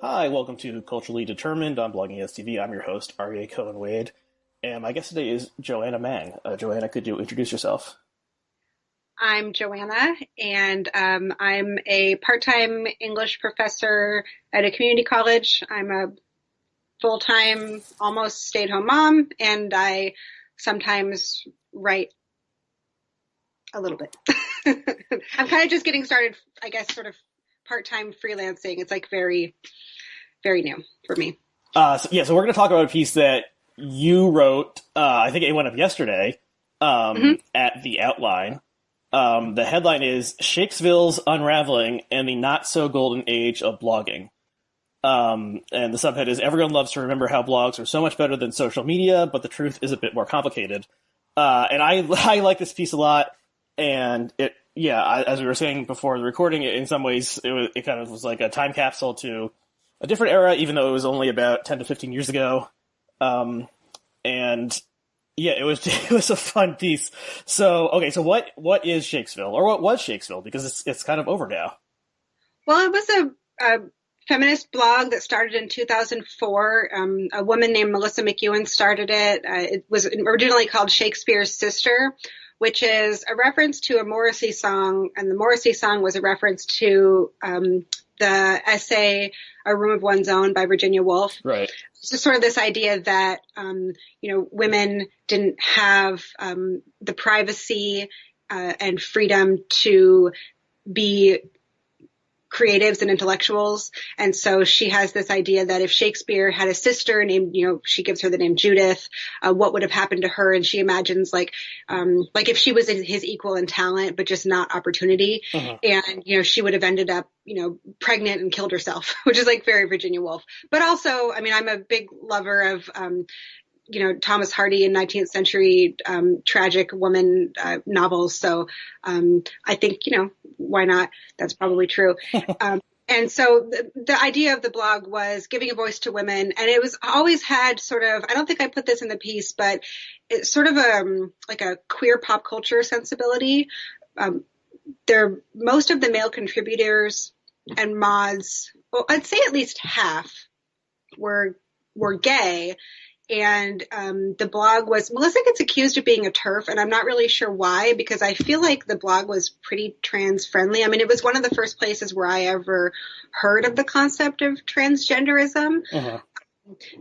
Hi, welcome to Culturally Determined on Blogging STV. I'm your host, Aryeh Cohen-Wade, and my guest today is Joanna Mang. Joanna, could you introduce yourself? I'm Joanna, and I'm a part-time English professor at a community college. I'm a full-time, almost stay-at-home mom, and I sometimes write a little bit. I'm kind of just getting started, I guess, sort of part-time freelancing. It's like very, very new for me. So we're going to talk about a piece that you wrote, I think it went up yesterday, at the Outline. The headline is Shakesville's Unraveling and the Not-So-Golden Age of Blogging. And the subhead is Everyone loves to remember how blogs are so much better than social media, but the truth is a bit more complicated. And I like this piece a lot, and as we were saying before the recording, in some ways it kind of was like a time capsule to a different era, even though it was only about 10 to 15 years ago. It was a fun piece. So what is Shakesville, or what was Shakesville? Because it's kind of over now. Well, it was a feminist blog that started in 2004. A woman named Melissa McEwan started it. It was originally called Shakespeare's Sister, which is a reference to a Morrissey song, and the Morrissey song was a reference to the essay A Room of One's Own by Virginia Woolf. Right. So sort of this idea that, women didn't have the privacy and freedom to be creatives and intellectuals. And so she has this idea that if Shakespeare had a sister named, she gives her the name Judith, what would have happened to her? And she imagines like if she was his equal in talent, but just not opportunity. Uh-huh. And, she would have ended up, pregnant and killed herself, which is like very Virginia Woolf. But also, I'm a big lover of, Thomas Hardy in 19th century tragic woman novels. So I think, why not? That's probably true. And so the idea of the blog was giving a voice to women. And it was always had sort of, I don't think I put this in the piece, but it's sort of like a queer pop culture sensibility. Most of the male contributors and mods, well, I'd say at least half were gay. And the blog was, Melissa gets accused of being a TERF, and I'm not really sure why, because I feel like the blog was pretty trans friendly. It was one of the first places where I ever heard of the concept of transgenderism. Uh-huh.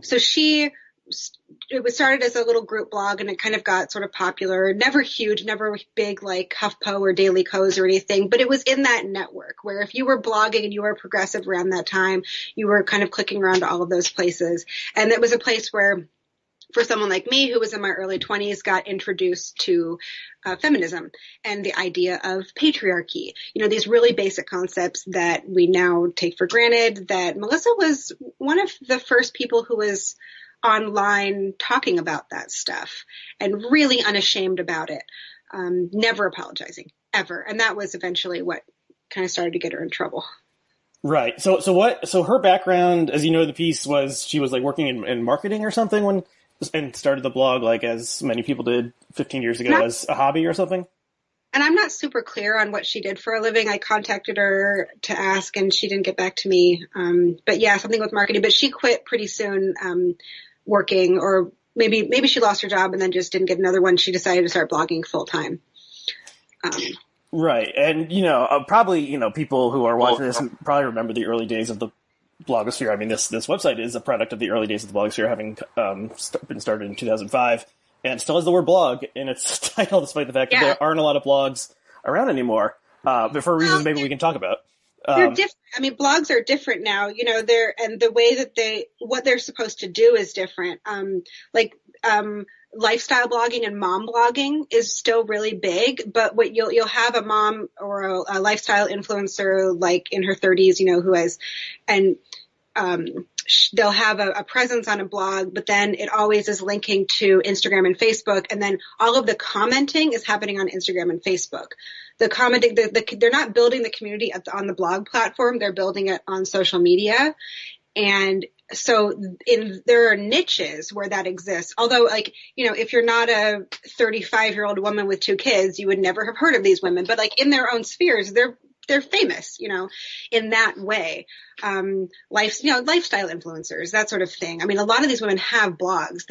So it was started as a little group blog, and it kind of got sort of popular, never huge, never big like HuffPo or Daily Kos or anything, but it was in that network where if you were blogging and you were progressive around that time, you were kind of clicking around to all of those places. And it was a place where, for someone like me who was in my early 20s, got introduced to feminism and the idea of patriarchy, these really basic concepts that we now take for granted, that Melissa was one of the first people who was online talking about that stuff and really unashamed about it, never apologizing, ever. And that was eventually what kind of started to get her in trouble. Right. So her background, as you know, the piece was she was like working in marketing or something and started the blog like as many people did 15 years ago as a hobby or something. And I'm not super clear on what she did for a living. I contacted her to ask and she didn't get back to me. But yeah, something with marketing, but she quit pretty soon, working, or maybe she lost her job and then just didn't get another one. She decided to start blogging full time. Right. And, probably, people who are watching this probably remember the early days of the blogosphere. This website is a product of the early days of the blogosphere, having been started in 2005, and still has the word blog in its title, despite the fact that there aren't a lot of blogs around anymore, but for reasons maybe we can talk about. They're different. Blogs are different now, and the way that what they're supposed to do is different. Lifestyle blogging and mom blogging is still really big, but what you'll have a mom or a lifestyle influencer like in her 30s, who has, and they'll have a presence on a blog, but then it always is linking to Instagram and Facebook. And then all of the commenting is happening on Instagram and Facebook. The commenting, they're not building the community on the blog platform. They're building it on social media. And so there are niches where that exists. Although, if you're not a 35-year-old woman with 2 kids, you would never have heard of these women. But in their own spheres, they're they're famous, in that way. Lifestyle influencers, that sort of thing. I mean, a lot of these women have blogs.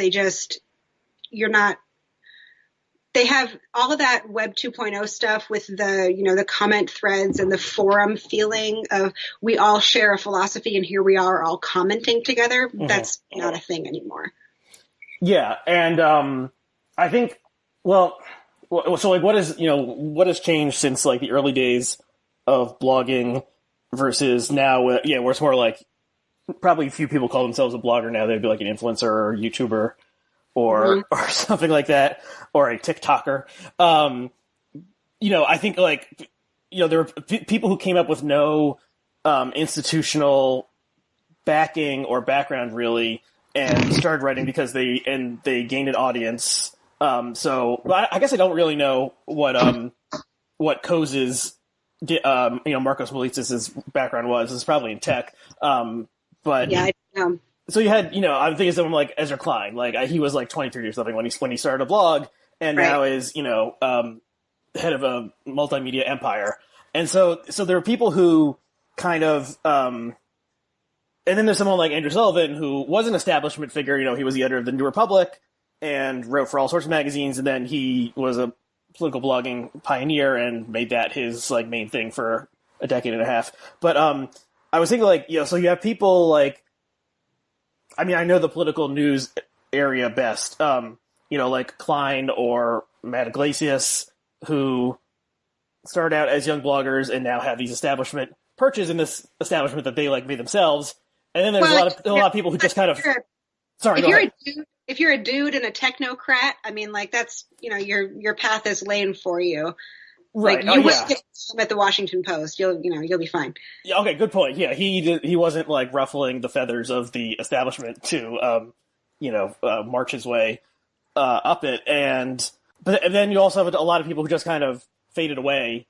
They have all of that Web 2.0 stuff with the comment threads and the forum feeling of we all share a philosophy and here we are all commenting together. Mm-hmm. That's not a thing anymore. Yeah. And, I think, so like what has changed since like the early days of blogging versus now, where it's more like probably a few people call themselves a blogger now. They'd be like an influencer or YouTuber or something like that, or a TikToker. I think like, there were people who came up with no institutional backing or background really, and started writing because they gained an audience. So I guess I don't really know what Coze's, Marcos Melitz's background was. It's probably in tech. But yeah, I know. So you had, I'm thinking of someone like Ezra Klein, like he was like 23 or something when he started a blog, and now is, head of a multimedia empire. And so there are people who kind of, and then there's someone like Andrew Sullivan who was an establishment figure. He was the editor of the New Republic and wrote for all sorts of magazines, and then he was a political blogging pioneer and made that his like main thing for a decade and a half. But I was thinking like, so you have people like, I mean, I know the political news area best, like Klein or Matt Iglesias, who started out as young bloggers and now have these establishment perches in this establishment that they like made themselves. And then there's a lot of people who just kind of, if you're a dude and a technocrat, I mean, like that's, your path is laid for you. Right. Like you wouldn't get at the Washington Post. You'll be fine. Yeah. Okay. Good point. Yeah. He wasn't like ruffling the feathers of the establishment to, march his way, up it. And then you also have a lot of people who just kind of faded away,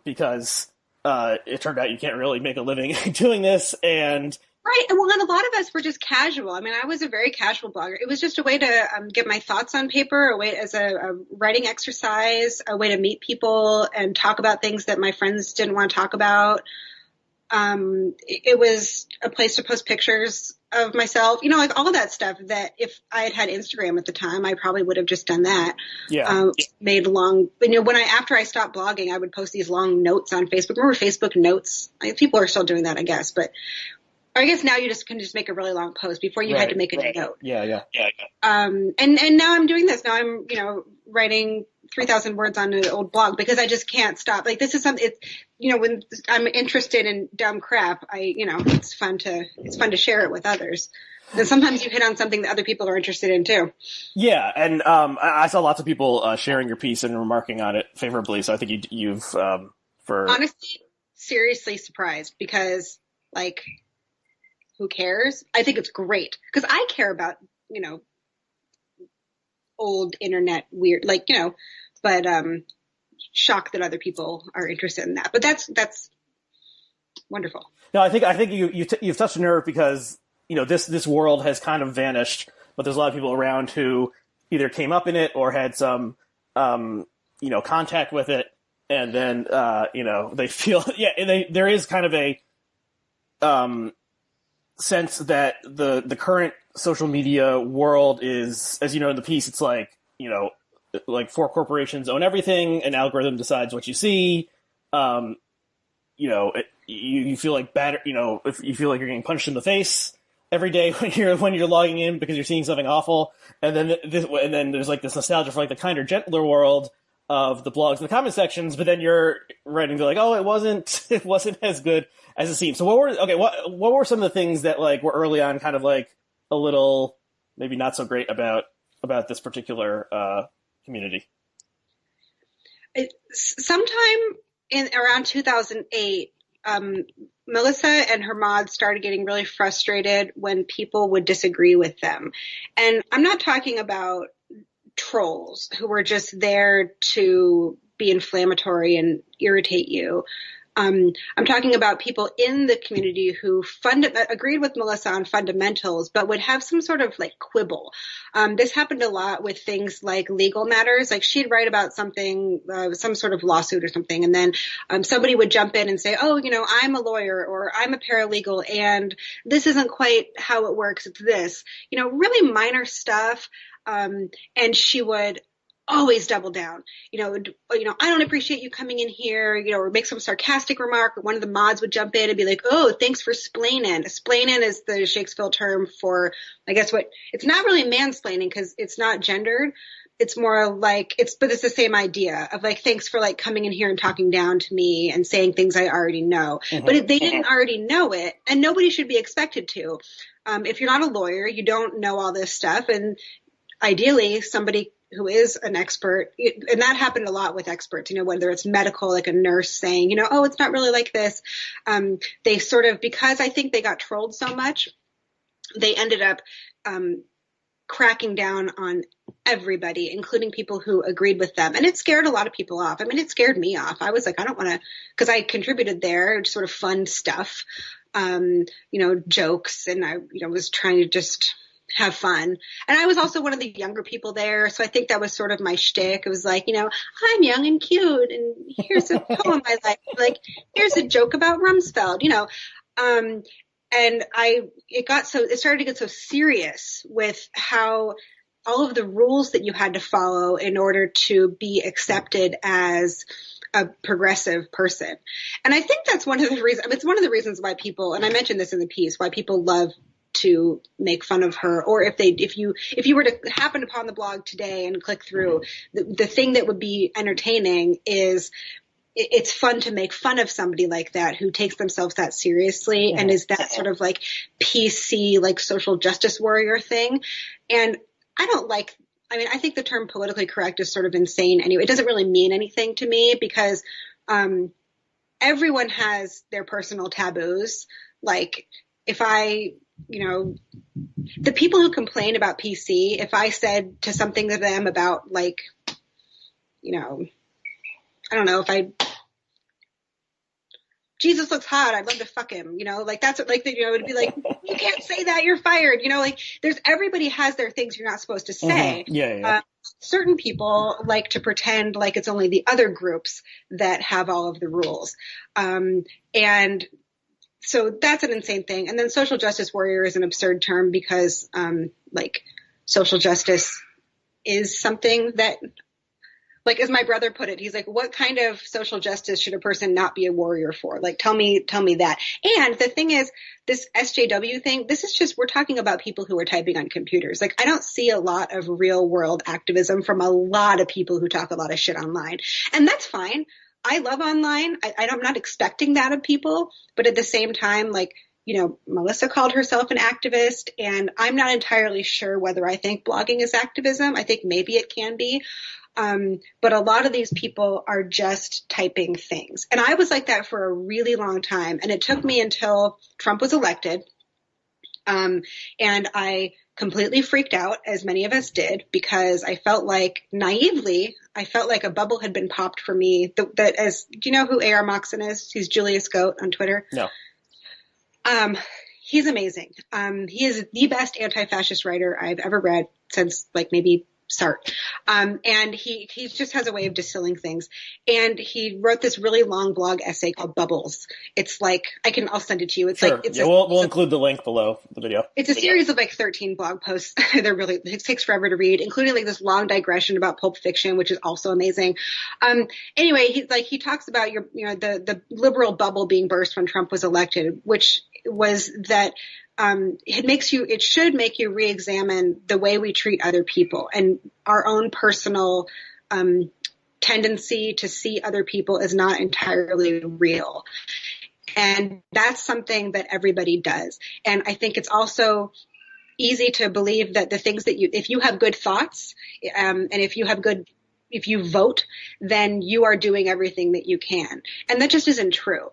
because, it turned out you can't really make a living doing this. And, right. And a lot of us were just casual. I mean, I was a very casual blogger. It was just a way to get my thoughts on paper, a way as a writing exercise, a way to meet people and talk about things that my friends didn't want to talk about. It was a place to post pictures of myself, like all of that stuff that if I had Instagram at the time, I probably would have just done that. Yeah. Made long, after I stopped blogging, I would post these long notes on Facebook. Remember Facebook notes? People are still doing that, I guess, but I guess now you can just make a really long post. Before you had to make a note. Yeah. And now I'm doing this. Now I'm, writing 3,000 words on an old blog because I just can't stop. Like this is something, when I'm interested in dumb crap, it's fun to share it with others. And sometimes you hit on something that other people are interested in too. Yeah. And, I saw lots of people, sharing your piece and remarking on it favorably. So I think you've, honestly, seriously surprised because like, who cares? I think it's great because I care about, old internet weird, but shocked that other people are interested in that. But that's wonderful. No, I think you've touched a nerve because, this world has kind of vanished, but there's a lot of people around who either came up in it or had some, contact with it. And then, they feel, there is kind of a, sense that the current social media world is, as you know in the piece, it's like, like 4 corporations own everything, an algorithm decides what you see. You feel like bad, if you feel like you're getting punched in the face every day when you're logging in because you're seeing something awful. And then there's like this nostalgia for like the kinder, gentler world of the blogs and the comment sections, but then you're writing to like, oh, it wasn't as good as it seems. So what were some of the things that like were early on kind of like a little maybe not so great about this particular community? Sometime in around 2008, Melissa and her mods started getting really frustrated when people would disagree with them. And I'm not talking about trolls who were just there to be inflammatory and irritate you. I'm talking about people in the community who agreed with Melissa on fundamentals, but would have some sort of like quibble. This happened a lot with things like legal matters. Like she'd write about something, some sort of lawsuit or something, and then somebody would jump in and say, oh, I'm a lawyer or I'm a paralegal and this isn't quite how it works. It's this, really minor stuff. And she would always double down, I don't appreciate you coming in here, or make some sarcastic remark. One of the mods would jump in and be like, oh, thanks for splaining. Splaining is the Shakesville term for, I guess it's not really mansplaining because it's not gendered. It's more like but it's the same idea of like, thanks for like coming in here and talking down to me and saying things I already know. Mm-hmm. But if they didn't already know it, and nobody should be expected to, if you're not a lawyer, you don't know all this stuff. And ideally somebody who is an expert, and that happened a lot with experts, whether it's medical, like a nurse saying, oh, it's not really like this. They sort of, because I think they got trolled so much, they ended up cracking down on everybody, including people who agreed with them. And it scared a lot of people off. I mean, it scared me off. I was like, I don't want to, because I contributed there, sort of fun stuff, jokes, and I, was trying to just have fun. And I was also one of the younger people there. So I think that was sort of my shtick. It was like, I'm young and cute and here's a poem I like. Like, here's a joke about Rumsfeld, and it started to get so serious with how all of the rules that you had to follow in order to be accepted as a progressive person. And I think that's one of the reasons, it's one of the reasons why people, and I mentioned this in the piece, why people love to make fun of her, or if you were to happen upon the blog today and click through, the thing that would be entertaining is it's fun to make fun of somebody like that who takes themselves that seriously and is that sort of like PC, like social justice warrior thing. And I think the term politically correct is sort of insane anyway. It doesn't really mean anything to me because everyone has their personal taboos. Like if the people who complain about PC, if I said to something to them about like, I don't know, Jesus looks hot, I'd love to fuck him, like that's what, like, it'd be like, you can't say that, you're fired, like everybody has their things you're not supposed to say. Mm-hmm. Yeah. Certain people like to pretend like it's only the other groups that have all of the rules. And so that's an insane thing. And then social justice warrior is an absurd term because, social justice is something that, like, as my brother put it, he's like, what kind of social justice should a person not be a warrior for? Like, tell me that. And the thing is, this SJW thing, this is just, we're talking about people who are typing on computers. Like, I don't see a lot of real world activism from a lot of people who talk a lot of shit online. And that's fine. I love online. I'm not expecting that of people, but at the same time, like, Melissa called herself an activist, and I'm not entirely sure whether I think blogging is activism. I think maybe it can be. But a lot of these people are just typing things. And I was like that for a really long time. And it took me until Trump was elected. And I completely freaked out, as many of us did, because I felt like naively, a bubble had been popped for me. Do you know who A.R. Moxon is? He's Julius Goat on Twitter. No. He's amazing. He is the best anti-fascist writer I've ever read since like maybe Sartre. And he just has a way of distilling things. And he wrote this really long blog essay called Bubbles. It's like, I'll send it to you. It's sure. like, it's we'll include the link below the video. It's a series of like 13 blog posts. It takes forever to read, including like this long digression about Pulp Fiction, which is also amazing. Anyway, he talks about the liberal bubble being burst when Trump was elected, which was that, it should make you re-examine the way we treat other people and our own personal tendency to see other people as not entirely real. And that's something that everybody does. And I think it's also easy to believe that the things that if you have good thoughts, and if you vote, then you are doing everything that you can. And that just isn't true.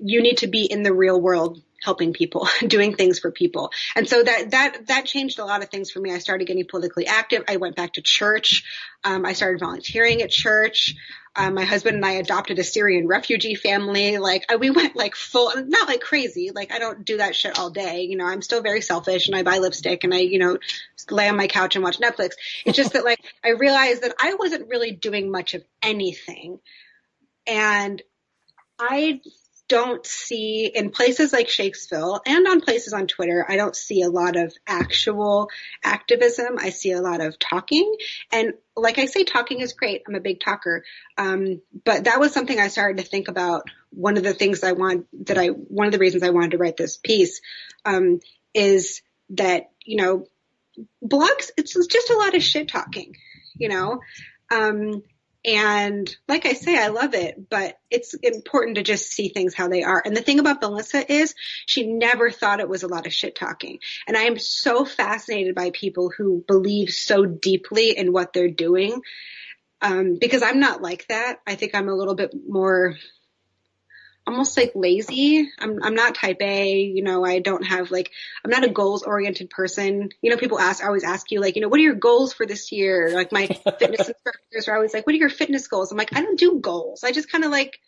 You need to be in the real world helping people, doing things for people. And so that changed a lot of things for me. I started getting politically active. I went back to church. I started volunteering at church. My husband and I adopted a Syrian refugee family. Like we went like full, not like crazy. Like I don't do that shit all day. You know, I'm still very selfish and I buy lipstick and I, you know, lay on my couch and watch Netflix. It's just that like I realized that I wasn't really doing much of anything. And I don't see in places like Shakesville and on places on Twitter, I don't see a lot of actual activism. I see a lot of talking. And like I say, talking is great. I'm a big talker. But that was something I started to think about. One of the reasons I wanted to write this piece, is that, you know, blogs, it's just a lot of shit talking, you know? And like I say, I love it, but it's important to just see things how they are. And the thing about Melissa is she never thought it was a lot of shit talking. And I am so fascinated by people who believe so deeply in what they're doing. Because I'm not like that. I think I'm a little bit more almost like lazy. I'm not type A, you know, I don't have like, I'm not a goals oriented person. You know, people always ask you like, you know, what are your goals for this year? Like my fitness instructors are always like, what are your fitness goals? I'm like, I don't do goals. I just kind of like,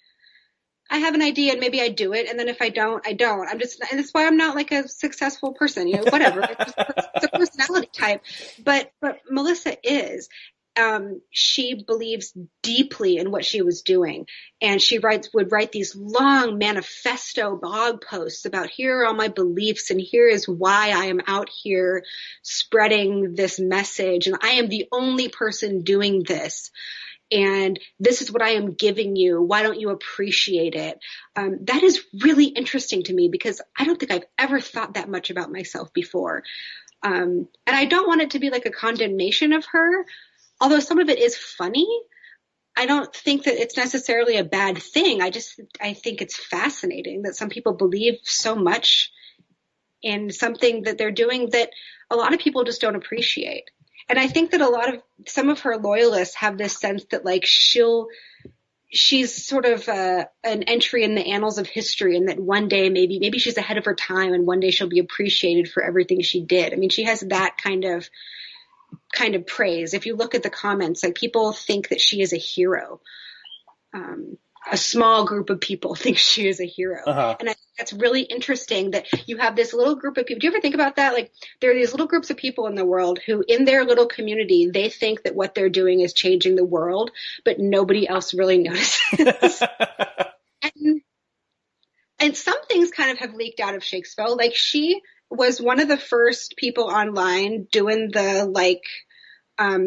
I have an idea and maybe I do it. And then if I don't, I don't. And that's why I'm not like a successful person, you know, whatever. It's a personality type, but Melissa is. She believes deeply in what she was doing, and she would write these long manifesto blog posts about here are all my beliefs and here is why I am out here spreading this message, and I am the only person doing this, and this is what I am giving you. Why don't you appreciate it? That is really interesting to me because I don't think I've ever thought that much about myself before, and I don't want it to be like a condemnation of her. Although some of it is funny, I don't think that it's necessarily a bad thing. I think it's fascinating that some people believe so much in something that they're doing that a lot of people just don't appreciate. And I think that some of her loyalists have this sense that like she's sort of an entry in the annals of history, and that one day maybe she's ahead of her time and one day she'll be appreciated for everything she did. I mean, she has that kind of praise. If you look at the comments, like people think that she is a hero. A small group of people think she is a hero. Uh-huh. And I think that's really interesting that you have this little group of people. Do you ever think about that? Like there are these little groups of people in the world who in their little community, they think that what they're doing is changing the world, but nobody else really notices. and some things kind of have leaked out of Shakesville. Like she was one of the first people online doing the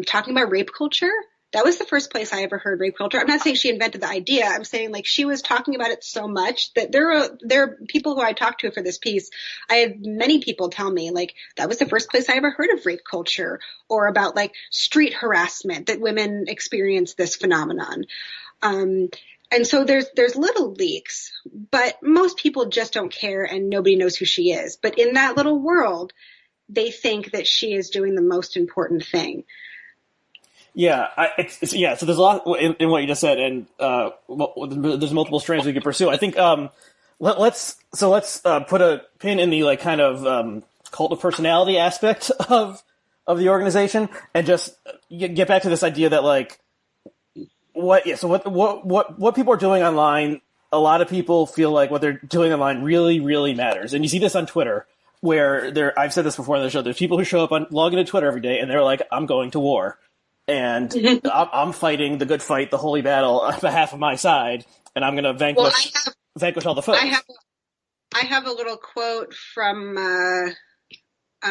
talking about rape culture. That was the first place I ever heard rape culture. I'm not saying she invented the idea. I'm saying like she was talking about it so much that there are people who I talked to for this piece. I had many people tell me like that was the first place I ever heard of rape culture, or about like street harassment, that women experience this phenomenon. And so there's little leaks, but most people just don't care and nobody knows who she is. But in that little world, they think that she is doing the most important thing. Yeah, so there's a lot in what you just said, and there's multiple strands we could pursue. I think let's put a pin in the like kind of cult of personality aspect of the organization, and just get back to this idea that like what people are doing online. A lot of people feel like what they're doing online really, really matters, and you see this on Twitter. Where I've said this before on the show, there's people who show up log into Twitter every day and they're like, I'm going to war. And I'm fighting the good fight, the holy battle on behalf of my side, and I'm going to vanquish all the foes. I have a little quote from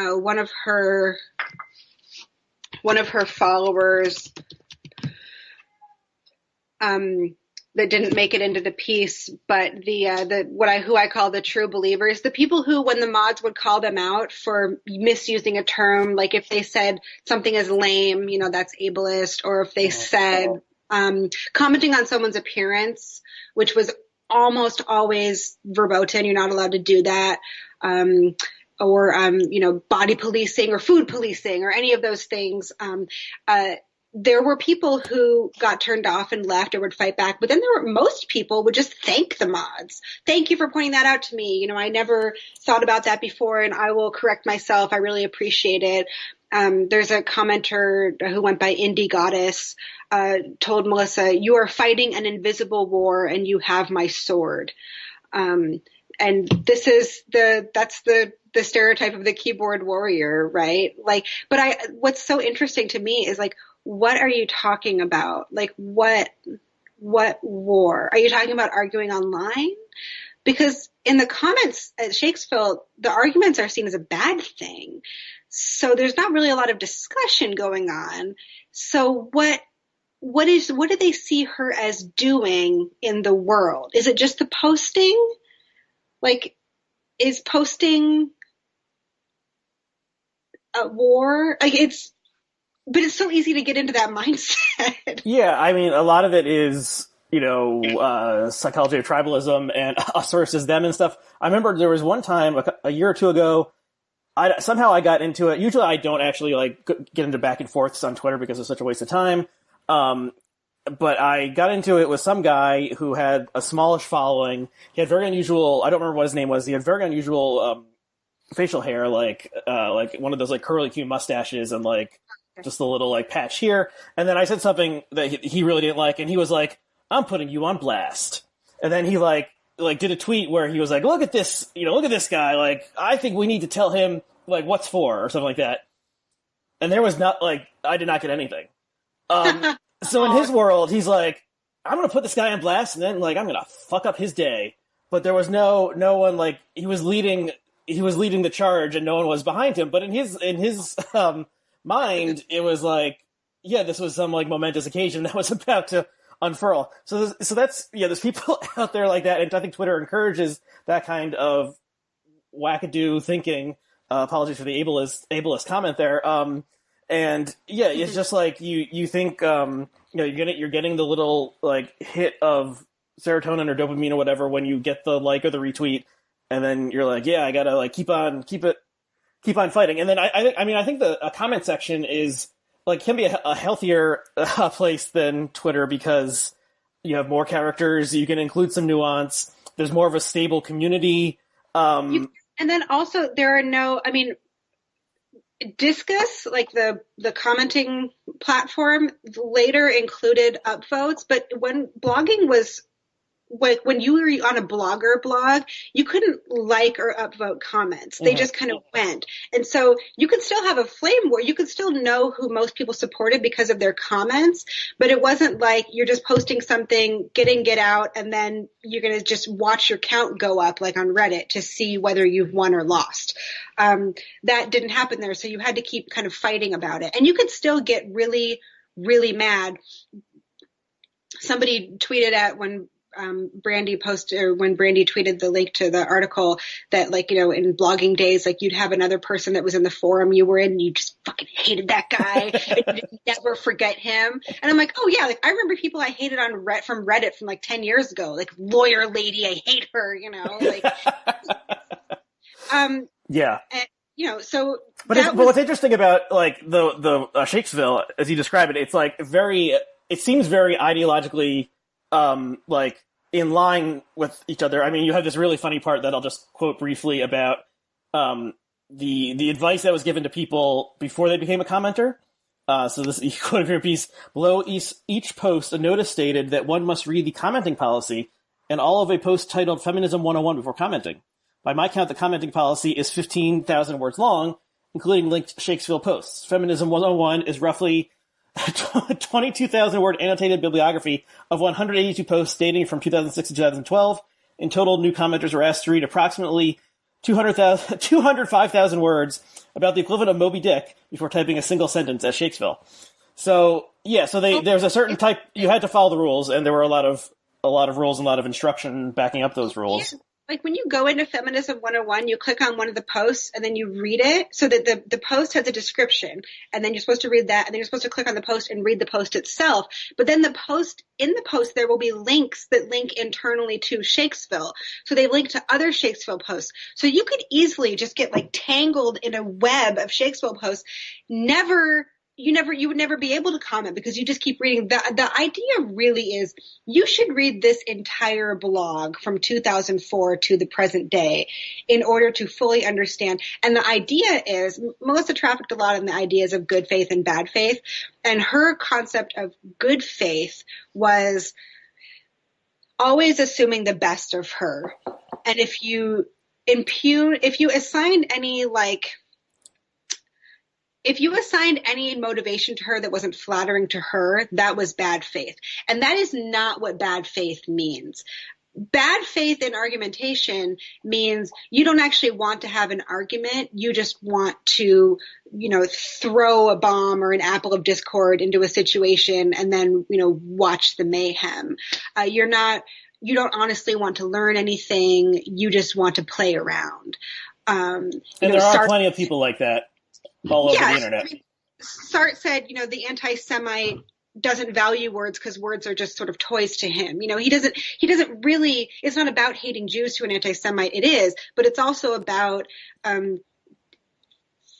one of her followers that didn't make it into the piece, but who I call the true believers, the people who, when the mods would call them out for misusing a term, like if they said something is lame, you know, that's ableist, or if they said, commenting on someone's appearance, which was almost always verboten, you're not allowed to do that, or, you know, body policing or food policing or any of those things, there were people who got turned off and left or would fight back, but then most people would just thank the mods. Thank you for pointing that out to me. You know, I never thought about that before and I will correct myself. I really appreciate it. there's a commenter who went by Indie Goddess, told Melissa, "You are fighting an invisible war and you have my sword." And this is that's the stereotype of the keyboard warrior, right? Like, but what's so interesting to me is like, what are you talking about? Like, what war? Are you talking about arguing online? Because in the comments at Shakesville, the arguments are seen as a bad thing. So there's not really a lot of discussion going on. So what do they see her as doing in the world? Is it just the posting? Like, is posting a war? Like, but it's so easy to get into that mindset. Yeah, I mean, a lot of it is, psychology of tribalism and us versus them and stuff. I remember there was one time a year or two ago, somehow I got into it. Usually I don't actually like get into back and forths on Twitter because it's such a waste of time. But I got into it with some guy who had a smallish following. He had very unusual, I don't remember what his name was. He had very unusual, facial hair, like one of those like curly Q mustaches and like just a little like patch here. And then I said something that he really didn't like, and he was like, "I'm putting you on blast." And then he like did a tweet where he was like, look at this guy. Like, I think we need to tell him like what's for or something like that. And there was not like, I did not get anything. So in his world, he's like, I'm going to put this guy on blast and then like, I'm going to fuck up his day. But there was no one like, he was leading the charge and no one was behind him. But in his mind, it was like, yeah, this was some like momentous occasion that was about to unfurl. So that's, yeah, there's people out there like that. And I think Twitter encourages that kind of wackadoo thinking. Apologies for the ableist comment there. And yeah, it's just like you think, you're getting the little like hit of serotonin or dopamine or whatever when you get the like or the retweet, and then you're like, yeah, I gotta like keep on fighting. And then I think a comment section is like can be a healthier place than Twitter because you have more characters, you can include some nuance, there's more of a stable community. And then also there are no, I mean, Discus, like the commenting platform, later included upvotes, but when blogging was, like when you were on a blogger blog, you couldn't like or upvote comments. They just kind of went. And so you could still have a flame war. You could still know who most people supported because of their comments, but it wasn't like you're just posting something, get out, and then you're going to just watch your count go up like on Reddit to see whether you've won or lost. That didn't happen there. So you had to keep kind of fighting about it. And you could still get really, really mad. Somebody tweeted at when Brandy tweeted the link to the article that, like, in blogging days, like, you'd have another person that was in the forum you were in and you just fucking hated that guy and you'd never forget him. And I'm like, oh yeah, like I remember people I hated from Reddit from like 10 years ago, like lawyer lady, I hate her, like yeah. And, so but what's interesting about like the Shakesville, as you describe it, it's like it seems very ideologically like in line with each other. I mean, you have this really funny part that I'll just quote briefly about the advice that was given to people before they became a commenter. So this, you quote from your piece, below each post, a notice stated that one must read the commenting policy and all of a post titled Feminism 101 before commenting. By my count, the commenting policy is 15,000 words long, including linked Shakesville posts. Feminism 101 is roughly 22,000 word annotated bibliography of 182 posts dating from 2006 to 2012. In total, new commenters were asked to read approximately 205,000 words, about the equivalent of Moby Dick, before typing a single sentence at Shakesville. So yeah, there's a certain type, you had to follow the rules, and there were a lot of rules and a lot of instruction backing up those rules. Yeah. Like when you go into Feminism 101, you click on one of the posts and then you read it so that the post has a description, and then you're supposed to read that, and then you're supposed to click on the post and read the post itself. But then in the post there will be links that link internally to Shakesville. So they link to other Shakesville posts. So you could easily just get like tangled in a web of Shakesville posts, never you would never be able to comment because you just keep reading. The idea really is you should read this entire blog from 2004 to the present day in order to fully understand. And the idea is, Melissa trafficked a lot in the ideas of good faith and bad faith. And her concept of good faith was always assuming the best of her. And if you assigned any motivation to her that wasn't flattering to her, that was bad faith. And that is not what bad faith means. Bad faith in argumentation means you don't actually want to have an argument. You just want to, throw a bomb or an apple of discord into a situation and then, watch the mayhem. You don't honestly want to learn anything. You just want to play around. And there are plenty of people like that all over the internet. I mean, Sartre said, the anti-Semite doesn't value words because words are just sort of toys to him. He doesn't really, it's not about hating Jews to an anti-Semite. It is, but it's also about,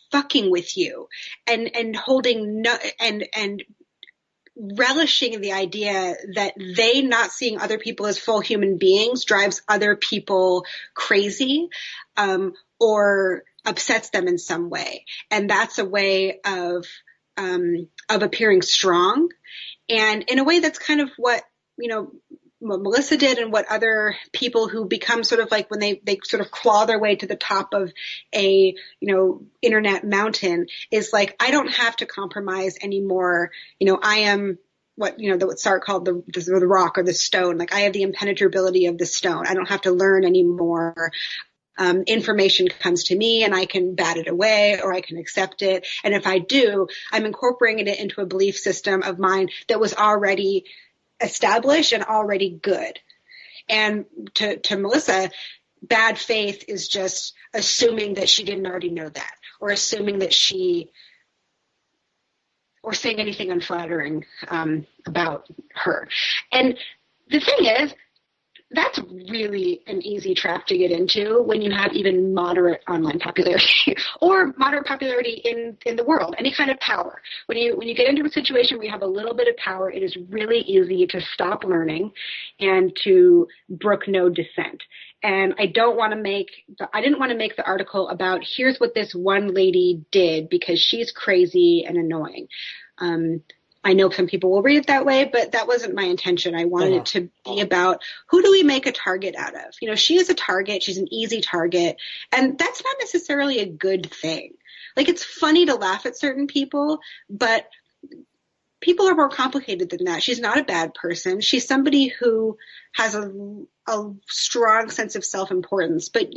fucking with you and holding and relishing the idea that they not seeing other people as full human beings drives other people crazy, or upsets them in some way. And that's a way of appearing strong. And in a way that's kind of what Melissa did and what other people who become sort of like when they sort of claw their way to the top of a, internet mountain is like, I don't have to compromise anymore. I am what Sartre called the rock or the stone. Like I have the impenetrability of the stone. I don't have to learn anymore. Information comes to me and I can bat it away or I can accept it. And if I do, I'm incorporating it into a belief system of mine that was already established and already good. And to Melissa, bad faith is just assuming that she didn't already know that, or assuming that or saying anything unflattering about her. And the thing is, that's really an easy trap to get into when you have even moderate online popularity or moderate popularity in the world, any kind of power. When you get into a situation where you have a little bit of power, it is really easy to stop learning and to brook no dissent. And I didn't want to make the article about here's what this one lady did because she's crazy and annoying. I know some people will read it that way, but that wasn't my intention. I wanted it to be about who do we make a target out of? She is a target. She's an easy target. And that's not necessarily a good thing. Like, it's funny to laugh at certain people, but people are more complicated than that. She's not a bad person. She's somebody who has a strong sense of self-importance. But,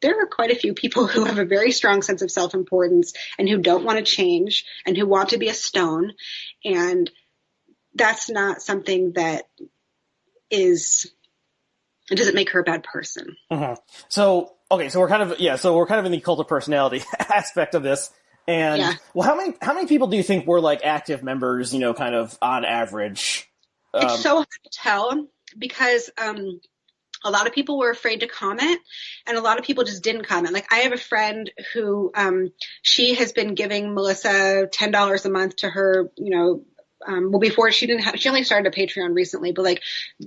there are quite a few people who have a very strong sense of self-importance and who don't want to change and who want to be a stone. And that's not something that it doesn't make her a bad person. Uh-huh. So we're kind of in the cult of personality aspect of this. And well, how many people do you think were like active members, kind of on average? It's so hard to tell because, a lot of people were afraid to comment and a lot of people just didn't comment. Like I have a friend who, she has been giving Melissa $10 a month to her, before she only started a Patreon recently, but like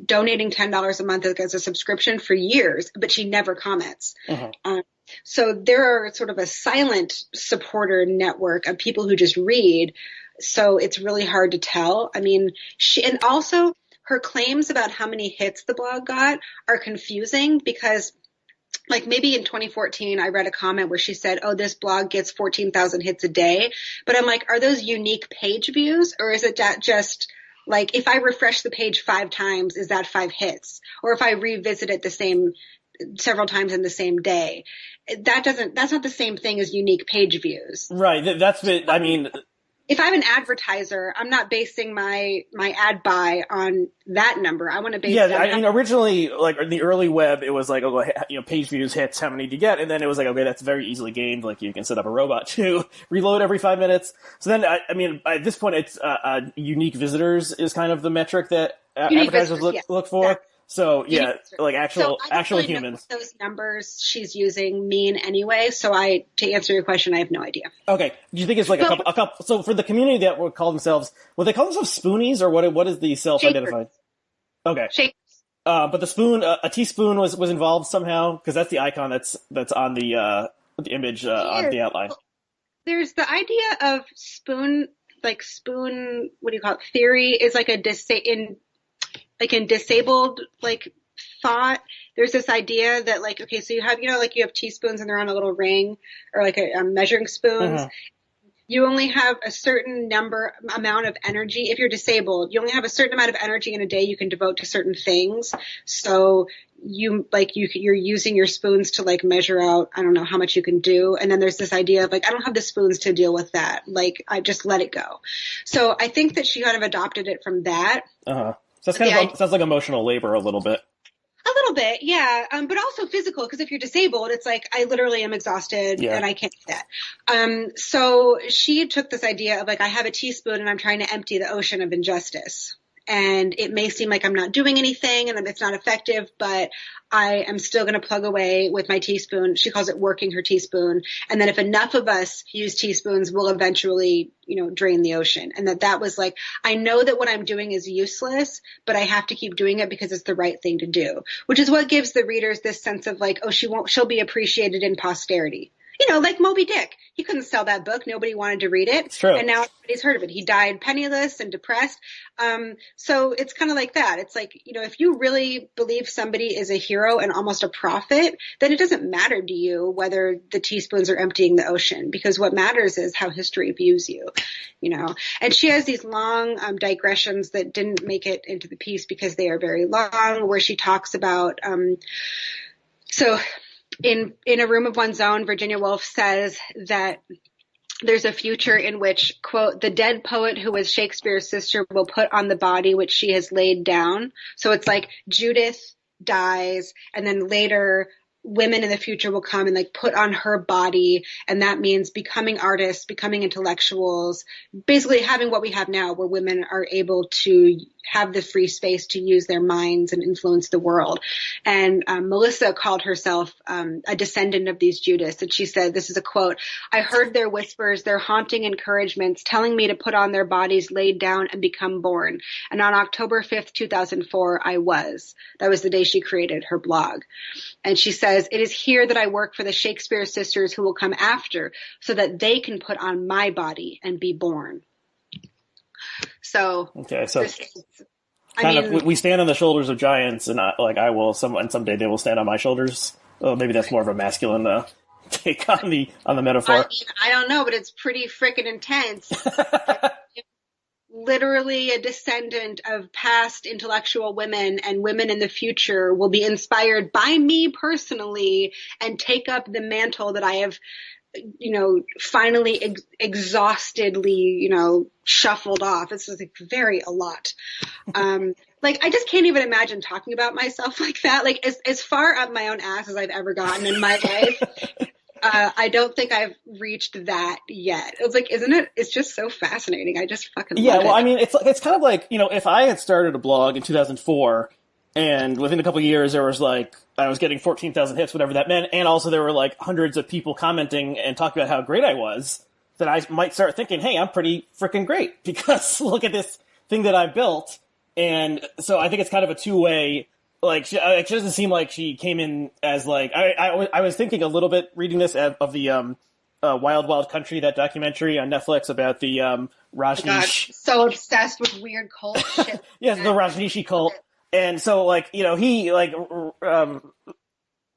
donating $10 a month as a subscription for years, but she never comments. Uh-huh. So there are sort of a silent supporter network of people who just read. So it's really hard to tell. I mean, and also her claims about how many hits the blog got are confusing because like maybe in 2014, I read a comment where she said, oh, this blog gets 14,000 hits a day. But I'm like, are those unique page views or is it just like if I refresh the page 5 times, is that 5 hits? Or if I revisit it several times in the same day, that's not the same thing as unique page views. Right. If I'm an advertiser, I'm not basing my ad buy on that number. I want to base it on originally, like in the early web, it was like, page views, hits, how many do you get? And then it was like, okay, that's very easily gained. Like you can set up a robot to reload every 5 minutes. So then, at this point, it's unique visitors is kind of the metric that advertisers look for. So yeah, like actual really humans. Know what those numbers she's using mean anyway. So to answer your question, I have no idea. Okay. Do you think it's like a couple? So for the community that would call themselves, would they call themselves spoonies, or what is the self-identified? Okay. Shakers. But the spoon, a teaspoon was involved somehow, because that's the icon that's on the image on the outline. There's the idea of spoon, what do you call it? Theory is like in disabled thought. There's this idea that okay, so you have teaspoons and they're on a little ring, or measuring spoons. Mm-hmm. You only have a certain amount of energy. If you're disabled, you only have a certain amount of energy in a day you can devote to certain things. So you're using your spoons to measure out, I don't know how much you can do. And then there's this idea of I don't have the spoons to deal with that. I just let it go. So I think that she kind of adopted it from that. Uh-huh. So that's sounds like emotional labor a little bit. A little bit, yeah, but also physical, because if you're disabled, it's I literally am exhausted and I can't do that. So she took this idea of I have a teaspoon and I'm trying to empty the ocean of injustice. And it may seem like I'm not doing anything and it's not effective, but I am still going to plug away with my teaspoon. She calls it working her teaspoon. And then if enough of us use teaspoons, we'll eventually, drain the ocean. And that was I know that what I'm doing is useless, but I have to keep doing it because it's the right thing to do, which is what gives the readers this sense of she'll be appreciated in posterity. Like Moby Dick. He couldn't sell that book. Nobody wanted to read it. It's true. And now everybody's heard of it. He died penniless and depressed. So it's kind of like that. It's if you really believe somebody is a hero and almost a prophet, then it doesn't matter to you whether the teaspoons are emptying the ocean, because what matters is how history views you, And she has these long digressions that didn't make it into the piece because they are very long, where she talks about, In A Room of One's Own, Virginia Woolf says that there's a future in which, quote, the dead poet who was Shakespeare's sister will put on the body which she has laid down. So it's Judith dies, and then later women in the future will come and put on her body. And that means becoming artists, becoming intellectuals, basically having what we have now, where women are able to have the free space to use their minds and influence the world. And Melissa called herself a descendant of these Judiths. And she said, this is a quote, "I heard their whispers, their haunting encouragements, telling me to put on their bodies laid down and become born. And on October 5th, 2004, I was." That was the day she created her blog. And she says, "It is here that I work for the Shakespeare sisters who will come after, so that they can put on my body and be born." So, okay, so we stand on the shoulders of giants, and I will and someday they will stand on my shoulders. Oh, maybe that's more of a masculine take on the metaphor. I don't know, but it's pretty freaking intense. Literally a descendant of past intellectual women, and women in the future will be inspired by me personally and take up the mantle that I have, finally exhaustedly, shuffled off. It's a lot. I just can't even imagine talking about myself like that. As far up my own ass as I've ever gotten in my life, I don't think I've reached that yet. It's isn't it? It's just so fascinating. I just fucking love it. Well, I mean, it's kind of if I had started a blog in 2004, and within a couple of years there was I was getting 14,000 hits, whatever that meant, and also there were hundreds of people commenting and talking about how great I was, then I might start thinking, hey, I'm pretty freaking great, because look at this thing that I built. And so I think it's kind of a two-way. It doesn't seem like she came in as I was thinking a little bit reading this of the Wild Wild Country, that documentary on Netflix about the Rajneesh. Oh God, so obsessed with weird cult shit. Yes, the Rajneeshi cult. And so he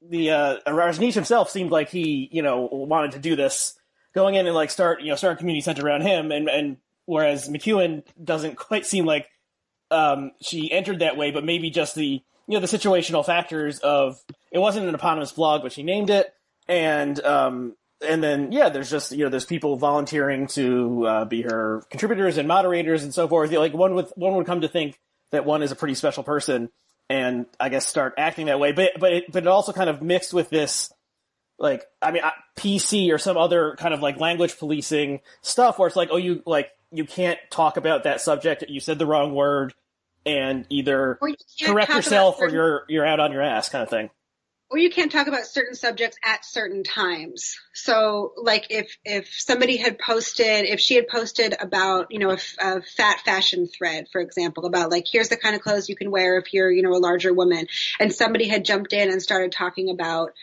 Rajneesh himself seemed like he wanted to do this, going in and start a community centered around him, and whereas McEwan doesn't quite seem like she entered that way, but maybe just the the situational factors of it wasn't an eponymous blog, but she named it, and then there's just there's people volunteering to be her contributors and moderators and so forth. One would come to think that one is a pretty special person, and I guess start acting that way. But it also kind of mixed with this, PC or some other kind of language policing stuff, where it's you can't talk about that subject. You said the wrong word. and either Or you can't correct talk yourself about or you're out on your ass kind of thing. Or you can't talk about certain subjects at certain times. So, like, if somebody had posted, if she had posted about, you know, a fat fashion thread, for example, about like, here's the kind of clothes you can wear if you're, you know, a larger woman, and somebody had jumped in and started talking about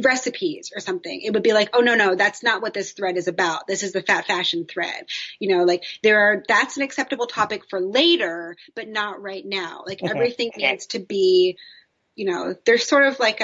recipes or something, it would be like, oh, no, that's not what this thread is about. This is the fat fashion thread. You know, like that's an acceptable topic for later, but not right now. Like everything needs to be, you know, there's sort of like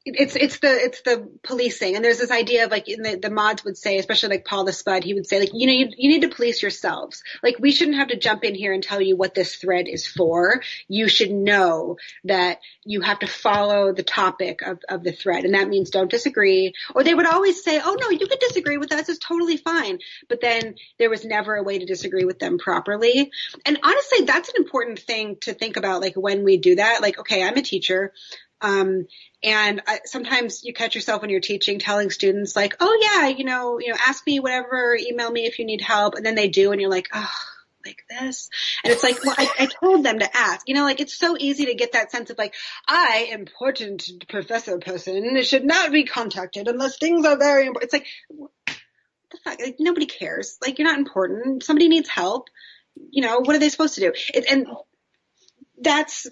it's the policing, and there's this idea of like the mods would say, especially like Paul the Spud, he would say like, you know, you need to police yourselves. Like we shouldn't have to jump in here and tell you what this thread is for. You should know that you have to follow the topic of the thread, and that means don't disagree. Or they would always say, oh no, you can disagree with us, it's totally fine. But then there was never a way to disagree with them properly. And honestly, that's an important thing to think about, like when we do that. Like, okay, I'm a teacher. And sometimes you catch yourself when you're teaching telling students like, oh yeah, you know, ask me whatever, email me if you need help. And then they do. And you're like, oh, like this. And it's like, well, I told them to ask, you know, like it's so easy to get that sense of like, I, important professor person, should not be contacted unless things are very important. It's like, what the fuck? Like, nobody cares. Like, you're not important. Somebody needs help. You know, what are they supposed to do? And that's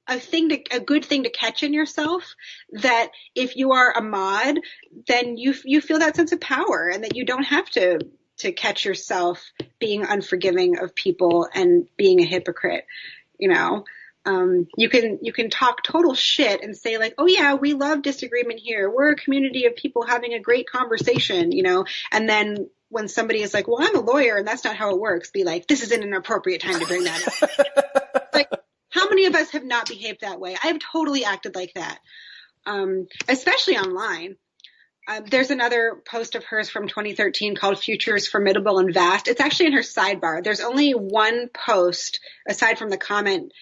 a good thing to catch in yourself, that if you are a mod, then you feel that sense of power, and that you don't have to catch yourself being unforgiving of people and being a hypocrite. You know, you can talk total shit and say like, oh yeah, we love disagreement here. We're a community of people having a great conversation, you know, and then when somebody is like, well, I'm a lawyer and that's not how it works, be like, this isn't an appropriate time to bring that up. Like, how many of us have not behaved that way? I have totally acted like that, especially online. There's another post of hers from 2013 called Futures Formidable and Vast. It's actually in her sidebar. There's only one post, aside from the comment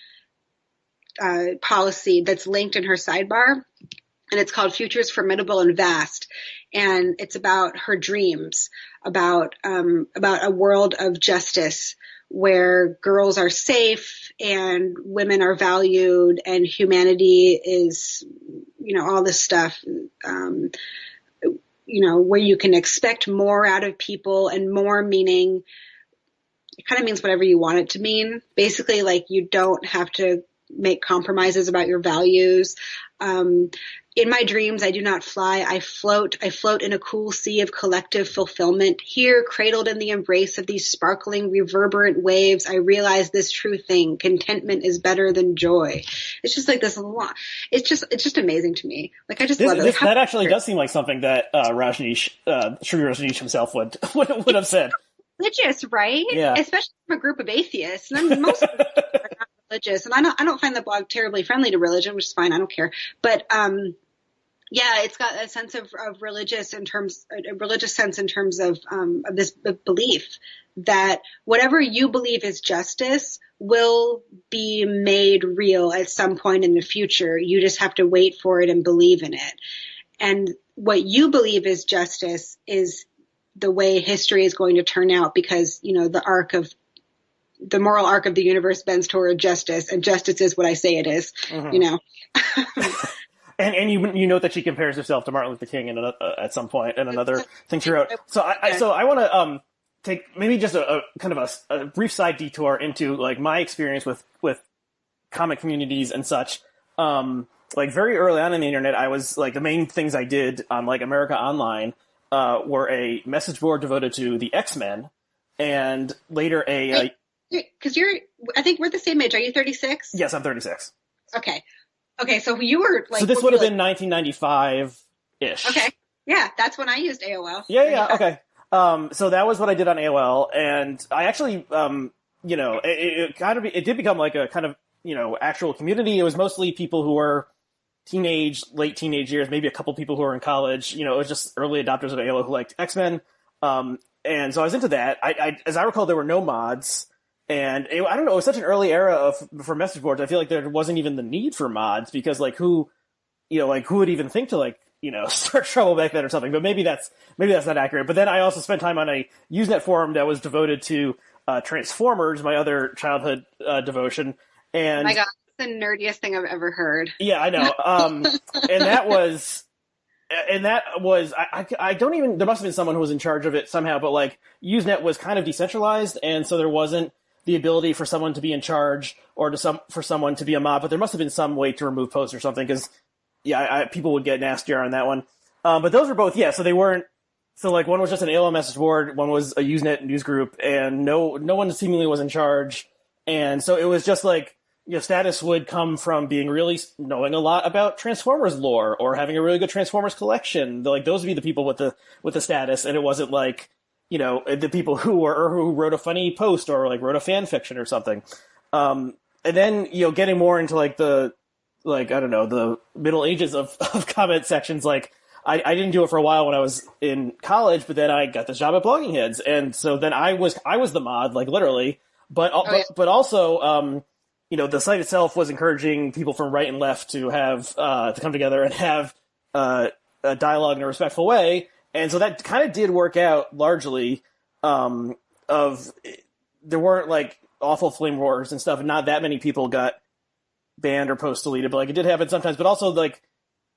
policy, that's linked in her sidebar, and it's called Futures Formidable and Vast. And it's about her dreams, about a world of justice where girls are safe and women are valued and humanity is, you know, all this stuff, you know, where you can expect more out of people, and more meaning, it kind of means whatever you want it to mean. Basically, like, you don't have to make compromises about your values. In my dreams, I do not fly. I float in a cool sea of collective fulfillment. Here, cradled in the embrace of these sparkling, reverberant waves, I realize this true thing. Contentment is better than joy. It's just like this. It's just amazing to me. Like, I just love it. That actually does seem like something that Rajneesh, Shri Rajneesh himself would have said. Religious, right? Yeah. Especially from a group of atheists. And I mean, most of them are not religious. And I don't find the blog terribly friendly to religion, which is fine. I don't care. But, yeah, it's got a sense of a religious sense in terms of this belief that whatever you believe is justice will be made real at some point in the future. You just have to wait for it and believe in it. And what you believe is justice is the way history is going to turn out, because, you know, the moral arc of the universe bends toward justice, and justice is what I say it is, you know. And you note that she compares herself to Martin Luther King at some point, and another thing she wrote. So I want to take maybe just a kind of a brief side detour into like my experience with comic communities and such. Like very early on in the internet, I was like, the main things I did on like America Online were a message board devoted to the X-Men, and later because I think we're the same age. Are you 36? Yes, I'm 36. Okay, so you were like... So this would have been 1995-ish. Okay, yeah, that's when I used AOL. Yeah, okay. So that was what I did on AOL, and I actually, you know, it did become like a kind of, you know, actual community. It was mostly people who were late teenage years, maybe a couple people who were in college. You know, it was just early adopters of AOL who liked X-Men. And so I was into that. As I recall, there were no mods. And I don't know, it was such an early era for message boards. I feel like there wasn't even the need for mods, because like who would even think to like start trouble back then or something. But maybe that's not accurate. But then I also spent time on a Usenet forum that was devoted to Transformers, my other childhood devotion. And oh my God, it's the nerdiest thing I've ever heard. Yeah, I know. And that was, I don't even, there must have been someone who was in charge of it somehow, but like Usenet was kind of decentralized, and so there wasn't the ability for someone to be in charge or for someone to be a mod, but there must have been some way to remove posts or something, because people would get nastier on that one. But those were both, so they weren't, so like one was just an AOL message board, one was a Usenet news group, and no one seemingly was in charge. And so it was just like, status would come from being really knowing a lot about Transformers lore or having a really good Transformers collection. Like those would be the people with the status, and it wasn't like, the people who wrote a funny post or like wrote a fan fiction or something. And then, getting more into like the Middle Ages of comment sections, like I didn't do it for a while when I was in college, but then I got this job at Blogging Heads. And so then I was the mod, like literally, but also, the site itself was encouraging people from right and left to have, to come together and have, a dialogue in a respectful way. And so that kind of did work out largely, there weren't like awful flame wars and stuff, and not that many people got banned or post deleted, but like it did happen sometimes. But also like,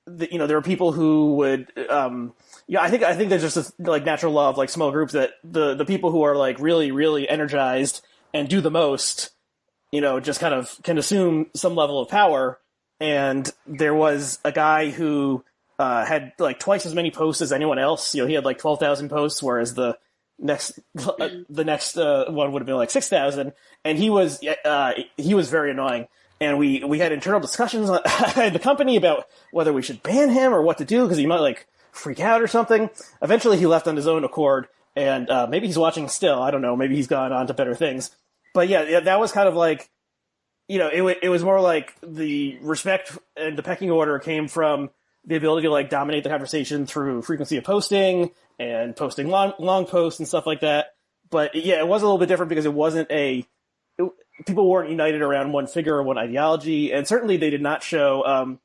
there were people who would, I think there's just a like natural law of like small groups that the people who are like really, really energized and do the most, just kind of can assume some level of power. And there was a guy who had like twice as many posts as anyone else. He had like 12,000 posts, whereas the next one would have been like 6,000. And he was very annoying. And we had internal discussions at the company about whether we should ban him or what to do, because he might like freak out or something. Eventually he left on his own accord, and maybe he's watching still. I don't know. Maybe he's gone on to better things. But yeah, that was kind of like, it was more like the respect and the pecking order came from the ability to like dominate the conversation through frequency of posting and posting long posts and stuff like that. But yeah, it was a little bit different because it wasn't people weren't united around one figure or one ideology, and certainly they did not show, a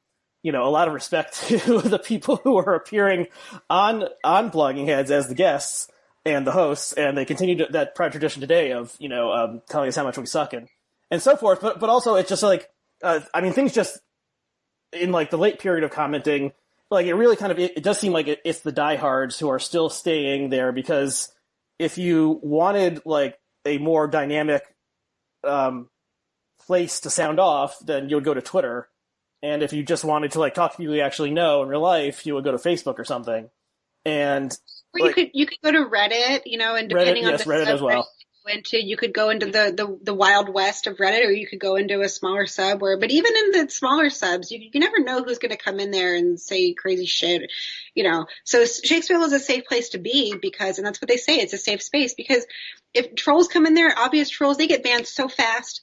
lot of respect to the people who were appearing on Blogging Heads as the guests and the hosts, and they continued that proud tradition today of, telling us how much we suck and so forth. But also it's just like, things just in like the late period of commenting, like it really kind of, it does seem like it's the diehards who are still staying there, because if you wanted like a more dynamic place to sound off, then you would go to Twitter. And if you just wanted to like talk to people you actually know in real life, you would go to Facebook or something. And or you could go to Reddit, and depending on the Reddit as well. You could go into the wild west of Reddit, or you could go into a smaller sub. But even in the smaller subs, you never know who's going to come in there and say crazy shit, So Shakesville is a safe place to be, and that's what they say, it's a safe space, because if trolls come in there, obvious trolls, they get banned so fast.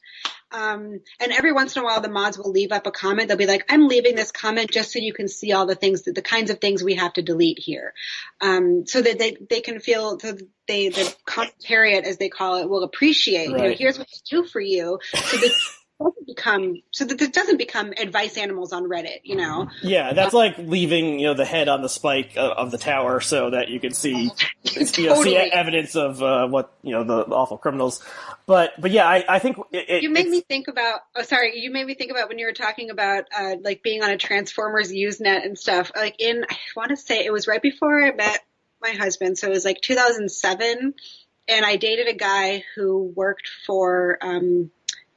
And every once in a while, the mods will leave up a comment. They'll be like, I'm leaving this comment just so you can see all the kinds of things we have to delete here. So that they can feel, the commentariat, as they call it, will appreciate, right. Here's what they do for you. So that this doesn't become advice animals on Reddit, Yeah, that's like leaving, the head on the spike of the tower so that you can see, see evidence of what, the awful criminals. But yeah, I think you made me think about. You made me think about when you were talking about like being on a Transformers Usenet and stuff. Like I want to say it was right before I met my husband, so it was like 2007, and I dated a guy who worked for.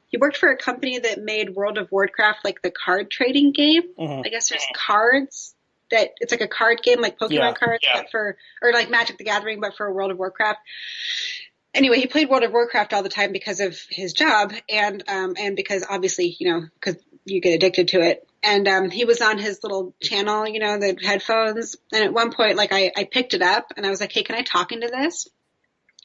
He worked for a company that made World of Warcraft, like the card trading game. Mm-hmm. I guess there's cards that it's like a card game, like Pokemon cards, or like Magic the Gathering, but for World of Warcraft. Anyway, he played World of Warcraft all the time because of his job, and because obviously, because you get addicted to it. And he was on his little channel, the headphones. And at one point, like I picked it up and I was like, hey, can I talk into this?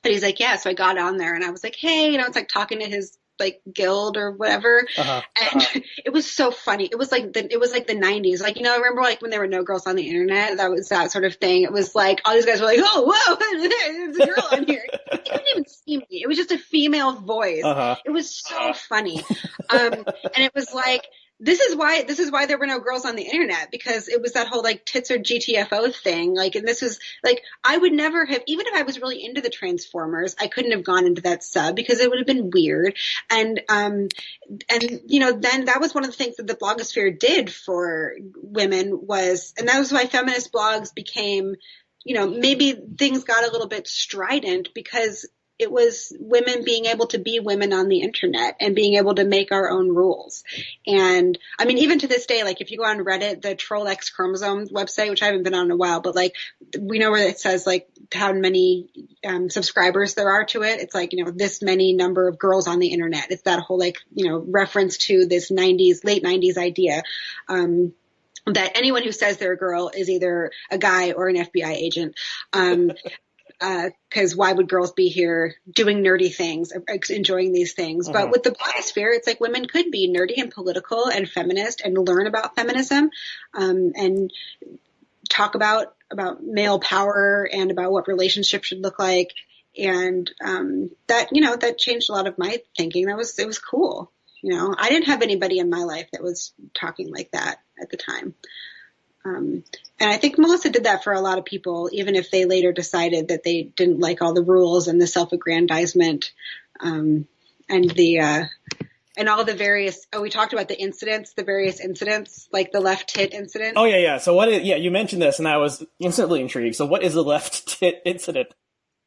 And he's like, yeah. So I got on there and I was like, hey, it's like talking to his like guild or whatever. And it was so funny. It was like the 90s. Like, remember like when there were no girls on the internet, that was that sort of thing. It was like all these guys were like, oh, whoa, there's a girl on here. You couldn't even see me. It was just a female voice. It was so funny. And it was like, this is why there were no girls on the internet, because it was that whole like tits or GTFO thing. Like, and this was like, I would never have, even if I was really into the Transformers, I couldn't have gone into that sub because it would have been weird. And you know, then that was one of the things that the blogosphere did for women was, and that was why feminist blogs became, you know, maybe things got a little bit strident because it was women being able to be women on the internet and being able to make our own rules. And I mean, even to this day, like if you go on Reddit, the Troll X Chromosome website, which I haven't been on in a while, but like we know where it says like how many subscribers there are to it. It's like, you know, this many number of girls on the internet. It's that whole like, you know, reference to this late 90s idea. That anyone who says they're a girl is either a guy or an FBI agent. Because why would girls be here doing nerdy things, enjoying these things? But with the blogosphere, it's like women could be nerdy and political and feminist and learn about feminism, and talk about male power and about what relationships should look like. And that, you know, that changed a lot of my thinking. It was cool. You know, I didn't have anybody in my life that was talking like that at the time. And I think Melissa did that for a lot of people, even if they later decided that they didn't like all the rules and the self-aggrandizement, and all the various, we talked about the various incidents, like the left tit incident. Oh, yeah. So you mentioned this and I was instantly intrigued. So what is the left tit incident?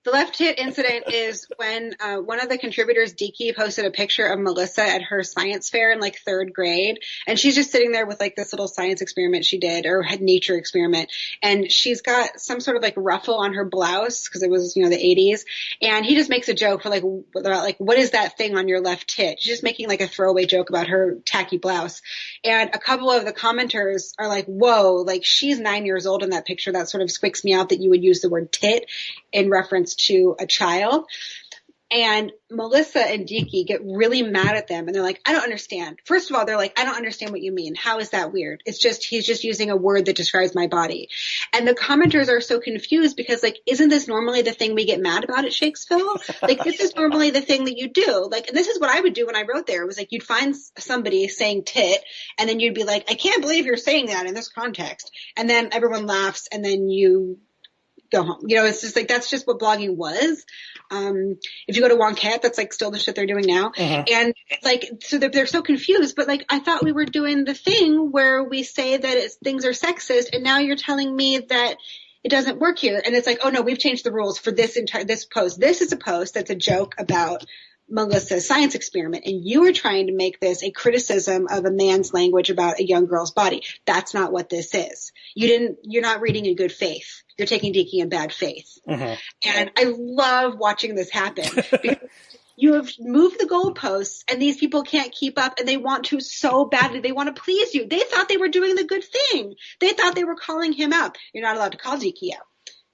The left tit incident is when one of the contributors, Deeki, posted a picture of Melissa at her science fair in like 3rd grade. And she's just sitting there with like this little science experiment she did, or had nature experiment. And she's got some sort of like ruffle on her blouse because it was, you know, the 80s. And he just makes a joke for about like, what is that thing on your left tit? She's just making like a throwaway joke about her tacky blouse. And a couple of the commenters are like, whoa, like she's 9 years old in that picture. That sort of squicks me out that you would use the word tit in reference to a child. And Melissa and Deeki get really mad at them and they're like, I don't understand. First of all, they're like, I don't understand what you mean. How is that weird? It's just, he's just using a word that describes my body. And the commenters are so confused because like, isn't this normally the thing we get mad about at Shakesville? Like, this is normally the thing that you do. Like, and this is what I would do when I wrote there. It was like, you'd find somebody saying tit and then you'd be like, I can't believe you're saying that in this context. And then everyone laughs and then you go home. You know, it's just like, that's just what blogging was. If you go to Wonkat, that's like still the shit they're doing now. And like, so they're so confused, but like, I thought we were doing the thing where we say that things are sexist. And now you're telling me that it doesn't work here. And it's like, oh no, we've changed the rules for this post. This is a post that's a joke about Melissa's science experiment. And you are trying to make this a criticism of a man's language about a young girl's body. That's not what this is. You're not reading in good faith. You're taking Deeki in bad faith. And I love watching this happen because you have moved the goalposts and these people can't keep up and they want to so badly. They want to please you. They thought they were doing the good thing. They thought they were calling him out. You're not allowed to call Deeki out.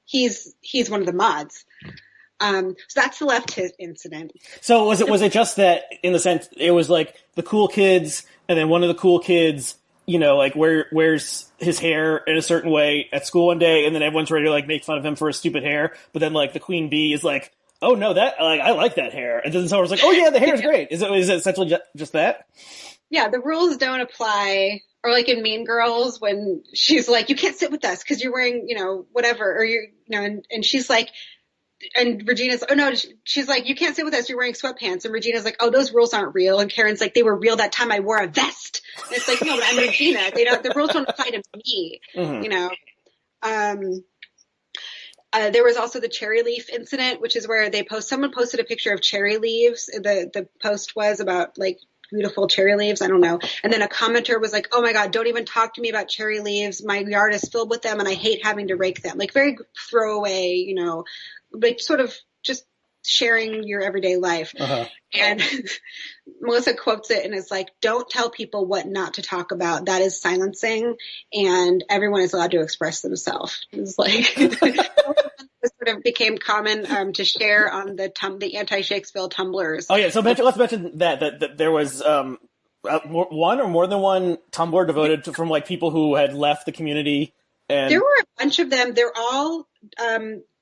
He's one of the mods. So that's the left tit incident. So was it just that in the sense it was like the cool kids and then one of the cool kids, you know, like wears his hair in a certain way at school one day and then everyone's ready to like make fun of him for his stupid hair, but then like the queen bee is like, oh no, that like I like that hair, and then someone's like, oh yeah, the hair is great. Is it essentially just that? Yeah, the rules don't apply. Or like in Mean Girls when she's like, you can't sit with us because you're wearing, you know, whatever, or you're, you know, and she's like, and Regina's, oh no, she's like, you can't sit with us, you're wearing sweatpants. And Regina's like, oh, those rules aren't real. And Karen's like, they were real that time I wore a vest. And it's like, no, but I'm Regina. The rules don't apply to me, you know. There was also the cherry leaf incident, which is where someone posted a picture of cherry leaves. The post was about like beautiful cherry leaves. I don't know. And then a commenter was like, oh my God, don't even talk to me about cherry leaves. My yard is filled with them and I hate having to rake them. Like very throwaway, you know, like sort of just sharing your everyday life. And Melissa quotes it and is like, don't tell people what not to talk about. That is silencing and everyone is allowed to express themselves. It's like, this sort of became common to share on the anti-Shakesville Tumblrs. Oh yeah, so let's mention that there was one or more than one Tumblr devoted to, from like people who had left the community. And there were a bunch of them. They're all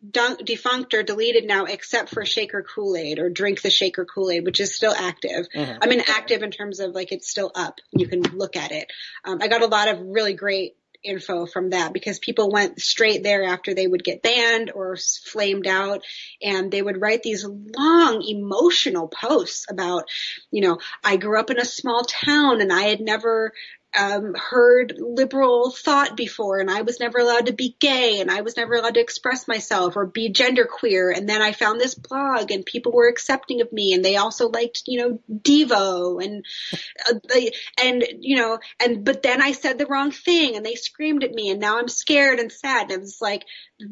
defunct or deleted now, except for Shaker Kool-Aid or Drink the Shaker Kool-Aid, which is still active. I mean, active in terms of like it's still up. You can look at it. I got a lot of really great info from that because people went straight there after they would get banned or flamed out, and they would write these long emotional posts about, I grew up in a small town and I had never heard liberal thought before, and I was never allowed to be gay, and I was never allowed to express myself or be genderqueer, and then I found this blog and people were accepting of me, and they also liked, Devo, and but then I said the wrong thing and they screamed at me, and now I'm scared and sad. And it was like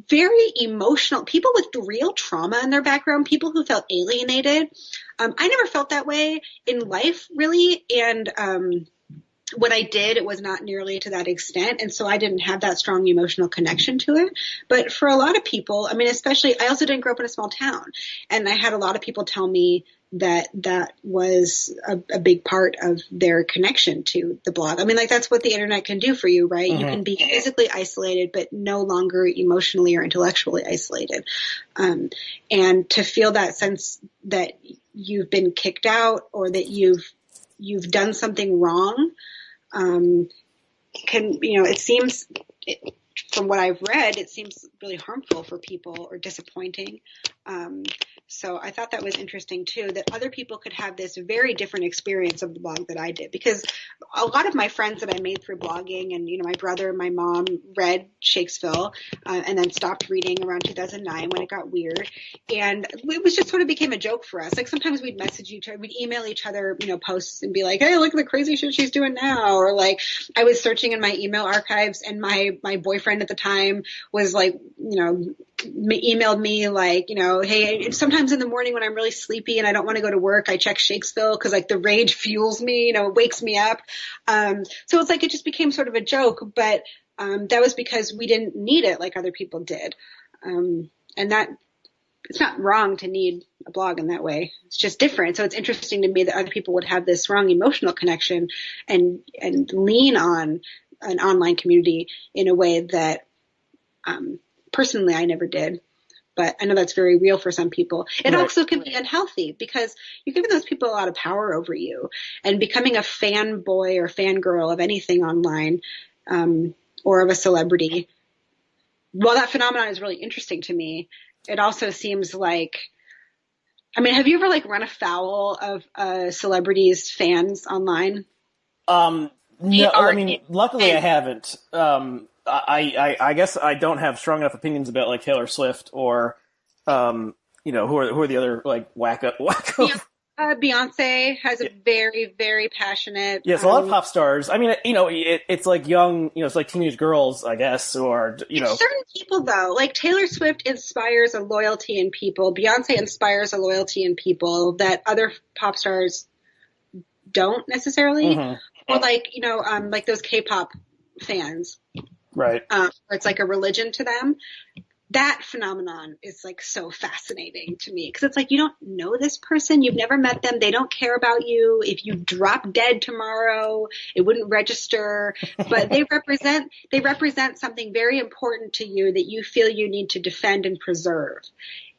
very emotional, people with real trauma in their background, people who felt alienated. I never felt that way in life, really, and when I did, it was not nearly to that extent. And so I didn't have that strong emotional connection to it. But for a lot of people, I mean, especially, I also didn't grow up in a small town. And I had a lot of people tell me that was a big part of their connection to the blog. I mean, like, that's what the internet can do for you, right? You can be physically isolated, but no longer emotionally or intellectually isolated. And to feel that sense that you've been kicked out or that you've done something wrong, it seems, from what I've read, it seems really harmful for people or disappointing. So I thought that was interesting too, that other people could have this very different experience of the blog that I did, because a lot of my friends that I made through blogging, and my brother and my mom read Shakesville and then stopped reading around 2009 when it got weird, and it was just sort of became a joke for us. Like sometimes we'd we'd email each other posts and be like, hey, look at the crazy shit she's doing now, or like I was searching in my email archives and my boyfriend at the time was like, emailed me like, hey, sometimes in the morning when I'm really sleepy and I don't want to go to work, I check Shakesville because like the rage fuels me, it wakes me up. So it's like it just became sort of a joke, but that was because we didn't need it like other people did. And that it's not wrong to need a blog in that way. It's just different. So it's interesting to me that other people would have this strong emotional connection and lean on an online community in a way that personally I never did. But I know that's very real for some people. It also can be unhealthy because you're giving those people a lot of power over you, and becoming a fanboy or fangirl of anything online, or of a celebrity. While that phenomenon is really interesting to me, it also seems like, I mean, have you ever like run afoul of celebrities' fans online? No, I mean, luckily I haven't. I guess I don't have strong enough opinions about like Taylor Swift or, who are the other like wacko. Beyonce has a very, very passionate. Yes, a lot of pop stars. I mean, it's like young, it's like teenage girls, I guess, or certain people though, like Taylor Swift inspires a loyalty in people. Beyonce inspires a loyalty in people that other pop stars don't necessarily, or like like those K-pop fans. Right. Where it's like a religion to them. That phenomenon is like so fascinating to me because it's like you don't know this person, you've never met them, they don't care about you. If you drop dead tomorrow, it wouldn't register, but they represent something very important to you that you feel you need to defend and preserve.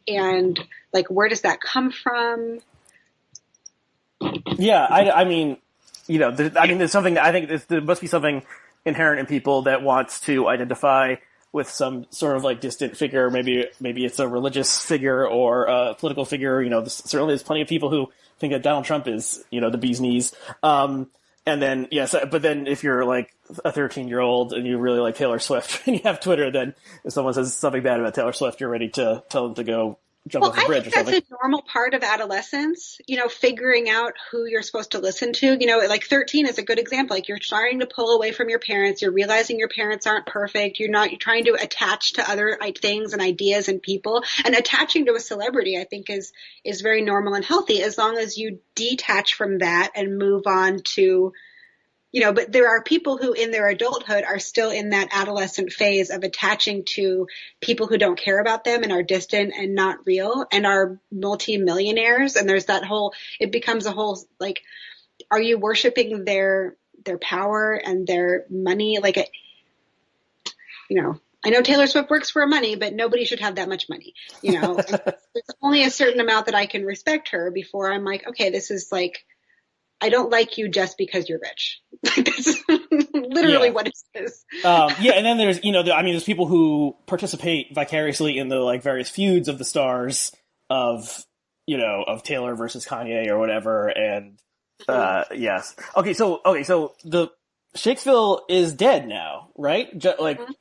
And like, where does that come from? Yeah, I mean, there's something. I think there must be something inherent in people that wants to identify with some sort of like distant figure. Maybe it's a religious figure or a political figure. Certainly there's plenty of people who think that Donald Trump is, the bee's knees. And then, but then if you're like a 13-year-old and you really like Taylor Swift and you have Twitter, then if someone says something bad about Taylor Swift, you're ready to tell them to go jump off a bridge or something. That's a normal part of adolescence, figuring out who you're supposed to listen to. Like 13 is a good example. Like you're starting to pull away from your parents. You're realizing your parents aren't perfect. You're trying to attach to other things and ideas and people. And attaching to a celebrity, I think, is very normal and healthy as long as you detach from that and move on to, but there are people who in their adulthood are still in that adolescent phase of attaching to people who don't care about them and are distant and not real and are multi-millionaires. And there's it becomes a whole, like, are you worshiping their power and their money? Like, I know Taylor Swift works for money, but nobody should have that much money, you know. There's only a certain amount that I can respect her before I'm like, okay, this is like, I don't like you just because you're rich. Like, that's literally what it is. Yeah, and then there's, you know, there's people who participate vicariously in the like various feuds of the stars of, you know, of Taylor versus Kanye or whatever, and yes. Okay, so the Shakesville is dead now, right?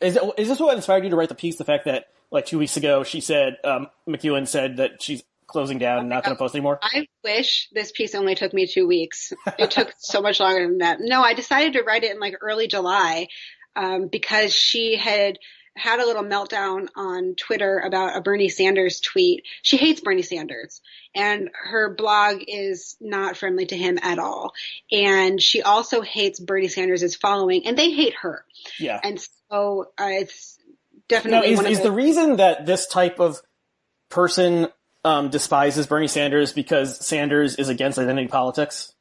Is this what inspired you to write the piece? The fact that like 2 weeks ago she said, McEwan said that she's closing down and not going to post anymore? I wish this piece only took me 2 weeks. It took so much longer than that. No, I decided to write it in like early July, because she had a little meltdown on Twitter about a Bernie Sanders tweet. She hates Bernie Sanders, and her blog is not friendly to him at all. And she also hates Bernie Sanders' following, and they hate her. Yeah. And so it's definitely is the reason that this type of person despises Bernie Sanders because Sanders is against identity politics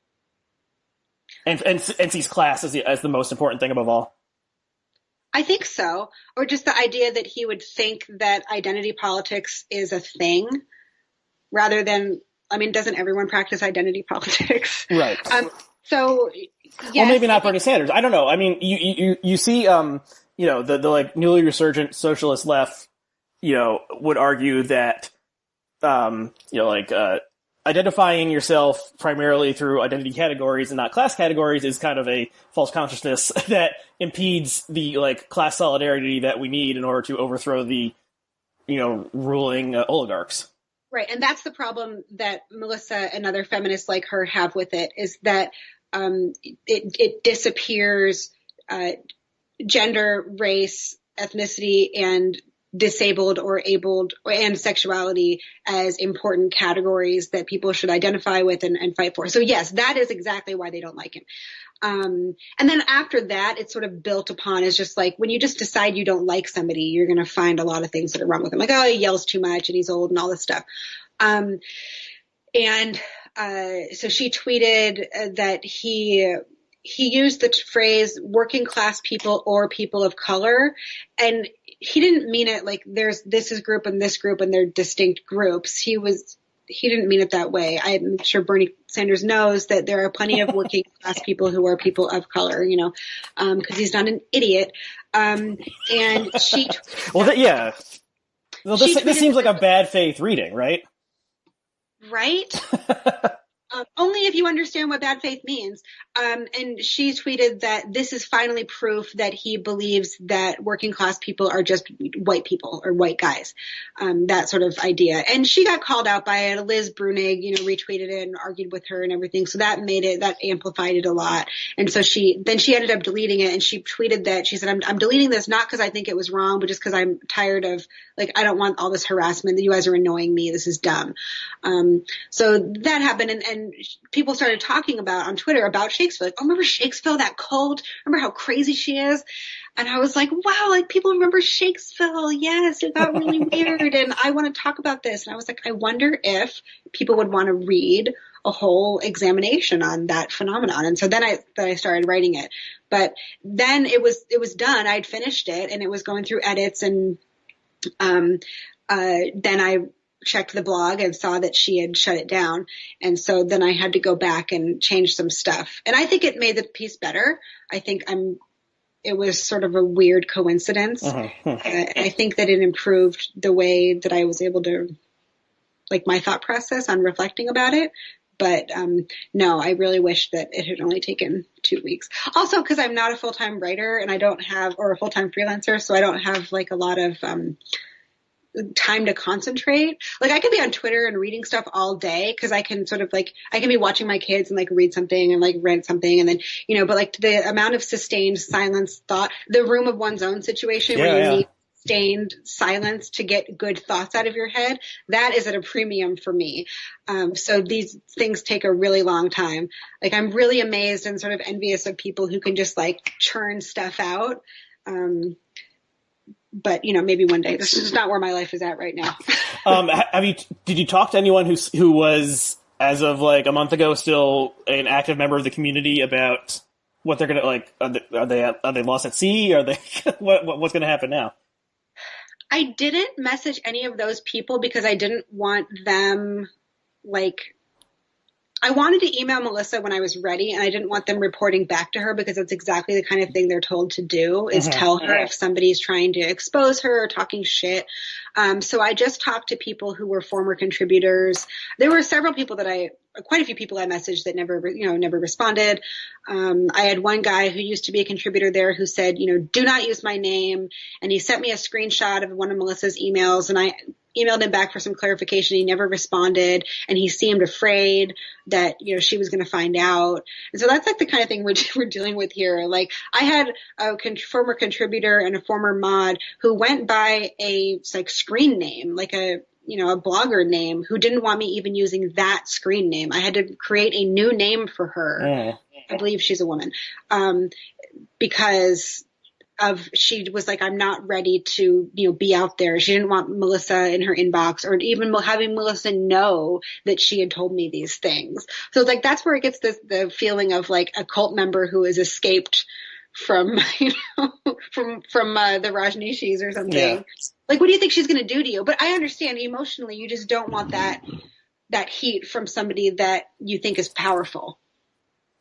and sees class as the most important thing above all? I think so. Or just the idea that he would think that identity politics is a thing rather than, I mean, doesn't everyone practice identity politics? Right. So, yes. Well, maybe not Bernie Sanders. I don't know. I mean, you see, you know, the like newly resurgent socialist left, you know, would argue that, you know, like, identifying yourself primarily through identity categories and not class categories is kind of a false consciousness that impedes the like class solidarity that we need in order to overthrow the, you know, ruling oligarchs. Right. And that's the problem that Melissa and other feminists like her have with it, is that it disappears gender, race, ethnicity, and disabled or abled and sexuality as important categories that people should identify with and fight for. So yes, that is exactly why they don't like him. And then after that, it's sort of built upon as just like, when you just decide you don't like somebody, you're going to find a lot of things that are wrong with him. Like, oh, he yells too much and he's old and all this stuff. So she tweeted that he used the phrase working class people or people of color, and he didn't mean it like this is group and they're distinct groups. He didn't mean it that way. I'm sure Bernie Sanders knows that there are plenty of working class people who are people of color, you know, because he's not an idiot. And she, well, yeah. Well, this seems like a bad faith reading, right? Right. Only if you understand what bad faith means. And she tweeted that this is finally proof that he believes that working class people are just white people or white guys. That sort of idea. And she got called out by it. Liz Brunig, you know, retweeted it and argued with her and everything. So that amplified it a lot. And so she ended up deleting it, and she tweeted that she said, I'm deleting this not because I think it was wrong, but just because I'm tired of, like, I don't want all this harassment. You guys are annoying me. This is dumb. So that happened. And people started talking about on Twitter about Shakesville. Like, oh, remember Shakesville, that cult? Remember how crazy she is? And I was like, wow, like people remember Shakesville. Yes, it got really weird. And I want to talk about this. And I was like, I wonder if people would want to read a whole examination on that phenomenon. And so then I started writing it. But then it was done. I'd finished it and it was going through edits. And then I checked the blog and saw that she had shut it down. And so then I had to go back and change some stuff. And I think it made the piece better. I think it was sort of a weird coincidence. I think that it improved the way that I was able to, like, my thought process on reflecting about it. But no, I really wish that it had only taken 2 weeks. Also, because I'm not a full-time writer and or a full-time freelancer, so I don't have like a lot of time to concentrate. Like, I can be on Twitter and reading stuff all day because I can sort of like, I can be watching my kids and like read something and like read something, and then, you know, but like the amount of sustained silence thought, the room of one's own situation where you need sustained silence to get good thoughts out of your head, that is at a premium for me. So these things take a really long time. Like, I'm really amazed and sort of envious of people who can just like churn stuff out. But, you know, maybe one day. This is not where my life is at right now. Did you talk to anyone who was, as of like a month ago, still an active member of the community about what they're gonna like? Are they lost at sea? Are they what's gonna happen now? I didn't message any of those people because I didn't want them, like, I wanted to email Melissa when I was ready, and I didn't want them reporting back to her because that's exactly the kind of thing they're told to do, is tell her if somebody's trying to expose her or talking shit. So I just talked to people who were former contributors. There were several people quite a few people I messaged that never responded. I had one guy who used to be a contributor there who said, do not use my name. And he sent me a screenshot of one of Melissa's emails, and I emailed him back for some clarification. He never responded, and he seemed afraid that, she was going to find out. And so that's like the kind of thing we're dealing with here. Like, I had a former contributor and a former mod who went by a screen name, like a blogger name, who didn't want me even using that screen name. I had to create a new name for her. I believe she's a woman. Because she was like, I'm not ready to, be out there. She didn't want Melissa in her inbox, or even having Melissa know that she had told me these things. So it's like, that's where it gets the feeling of like a cult member who has escaped from, from the Rajneeshis or something. Yeah. Like, what do you think she's going to do to you? But I understand emotionally, you just don't want that heat from somebody that you think is powerful.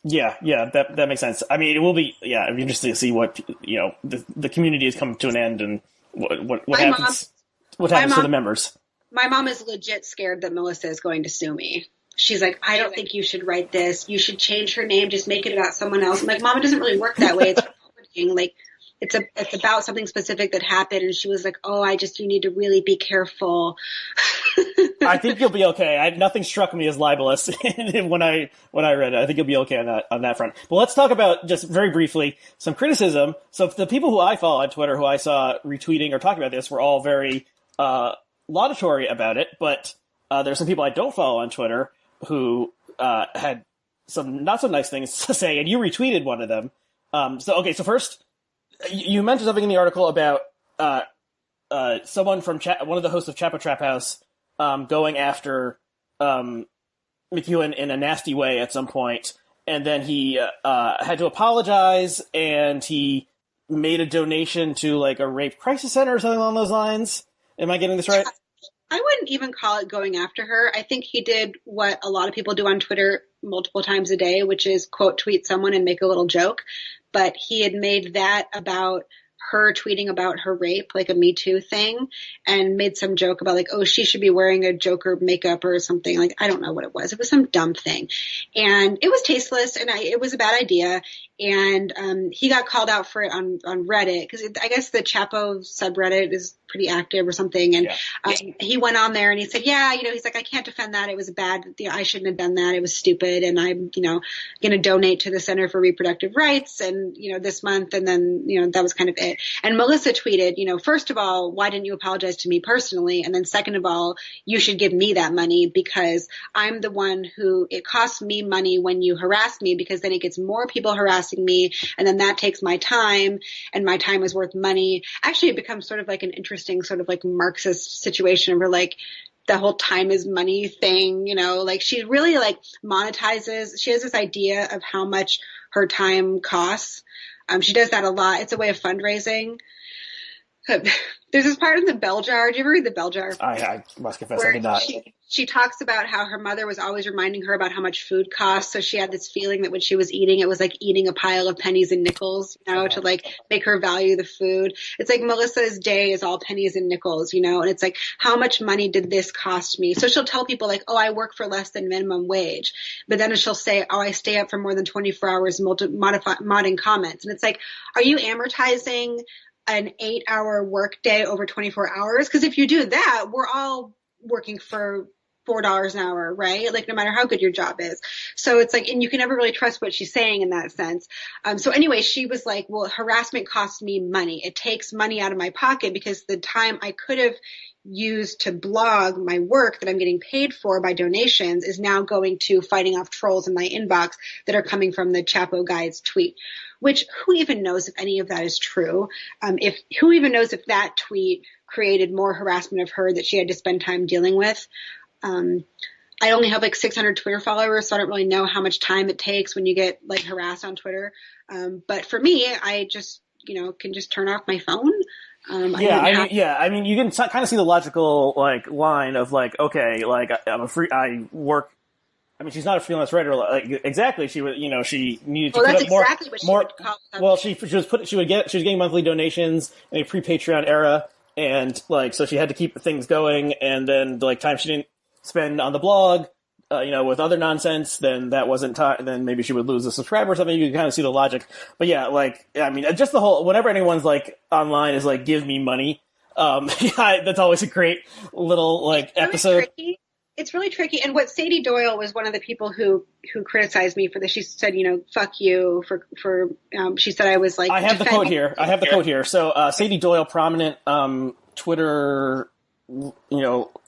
Yeah, that makes sense. I mean, it will be, it'll be interesting to see what, the community has come to an end, and what happens to the members. My mom is legit scared that Melissa is going to sue me. She's like, I don't think you should write this. You should change her name. Just make it about someone else. I'm like, Mom, it doesn't really work that way. It's reporting. Like, it's about something specific that happened. And she was like, you need to really be careful. I think you'll be okay. Nothing struck me as libelous when I read it. I think you'll be okay on that front. But let's talk about, just very briefly, some criticism. So the people who I follow on Twitter, who I saw retweeting or talking about this, were all very laudatory about it. But there's some people I don't follow on Twitter who had some not so nice things to say, and you retweeted one of them. So first, you mentioned something in the article about someone from one of the hosts of Chapo Trap House going after McEwan in a nasty way at some point, and then he had to apologize, and he made a donation to like a rape crisis center or something along those lines. Am I getting this right? I wouldn't even call it going after her. I think he did what a lot of people do on Twitter multiple times a day, which is quote tweet someone and make a little joke. But he had made that about her tweeting about her rape, like a Me Too thing, and made some joke about like, she should be wearing a Joker makeup or something. Like, I don't know what it was. It was some dumb thing. And it was tasteless, and it was a bad idea. And he got called out for it on Reddit, because I guess the Chapo subreddit is pretty active or something. And he went on there and he said, he's like, I can't defend that. It was I shouldn't have done that. It was stupid. And I'm, going to donate to the Center for Reproductive Rights and, this month. And then, that was kind of it. And Melissa tweeted, first of all, why didn't you apologize to me personally? And then second of all, you should give me that money, because I'm the one who, it costs me money when you harass me, because then it gets more people harassing me, and then that takes my time, and my time is worth money. Actually, it becomes sort of like an interesting sort of like Marxist situation where like the whole time is money thing, like she really like monetizes. She has this idea of how much her time costs. She does that a lot. It's a way of fundraising. There's this part in The Bell Jar. Did you ever read The Bell Jar? I must confess I did not. She talks about how her mother was always reminding her about how much food costs. So she had this feeling that when she was eating, it was like eating a pile of pennies and nickels, to like make her value the food. It's like Melissa's day is all pennies and nickels, and it's like, how much money did this cost me? So she'll tell people like, I work for less than minimum wage. But then she'll say, I stay up for more than 24 hours modding comments. And it's like, are you amortizing an 8-hour work day over 24 hours? Because if you do that, we're all working for $4 an hour, right? Like, no matter how good your job is. So it's like, and you can never really trust what she's saying in that sense. So anyway, she was like, well, harassment costs me money. It takes money out of my pocket, because the time I could have used to blog my work that I'm getting paid for by donations is now going to fighting off trolls in my inbox that are coming from the Chapo guy's tweet, which who even knows if any of that is true? Who even knows if that tweet created more harassment of her that she had to spend time dealing with? I only have like 600 Twitter followers, so I don't really know how much time it takes when you get like harassed on Twitter. But for me, I just, can just turn off my phone. I mean, you can kind of see the logical like line of like, okay, like I work. I mean, she's not a freelance writer. Like, exactly, she was, she needed to put that's up more. Exactly what she More. would call it. Well, she was getting monthly donations in a pre-Patreon era, and like so she had to keep things going. And then like time she didn't spend on the blog, with other nonsense, then that wasn't time. Then maybe she would lose a subscriber or something. You can kind of see the logic. But yeah, like I mean, just the whole whenever anyone's like online is like, give me money. That's always a great little like episode. It's really tricky. And what Sadie Doyle was one of the people who criticized me for this. She said, fuck you for she said I was like, I have the quote here. So, Sadie Doyle, prominent, Twitter,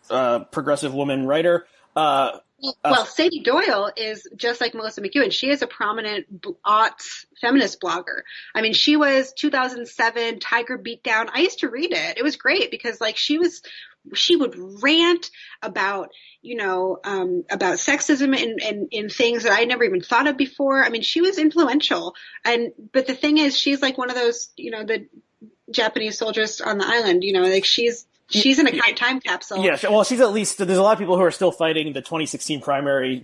progressive woman writer. Sadie Doyle is just like Melissa McEwan. She is a prominent aughts feminist blogger. I mean, she was 2007 Tiger Beatdown. I used to read it. It was great because like she would rant about, about sexism in things that I never even thought of before. I mean, she was influential. But the thing is, she's like one of those, the Japanese soldiers on the island, like she's in a time capsule. Yeah, well, she's at least, there's a lot of people who are still fighting the 2016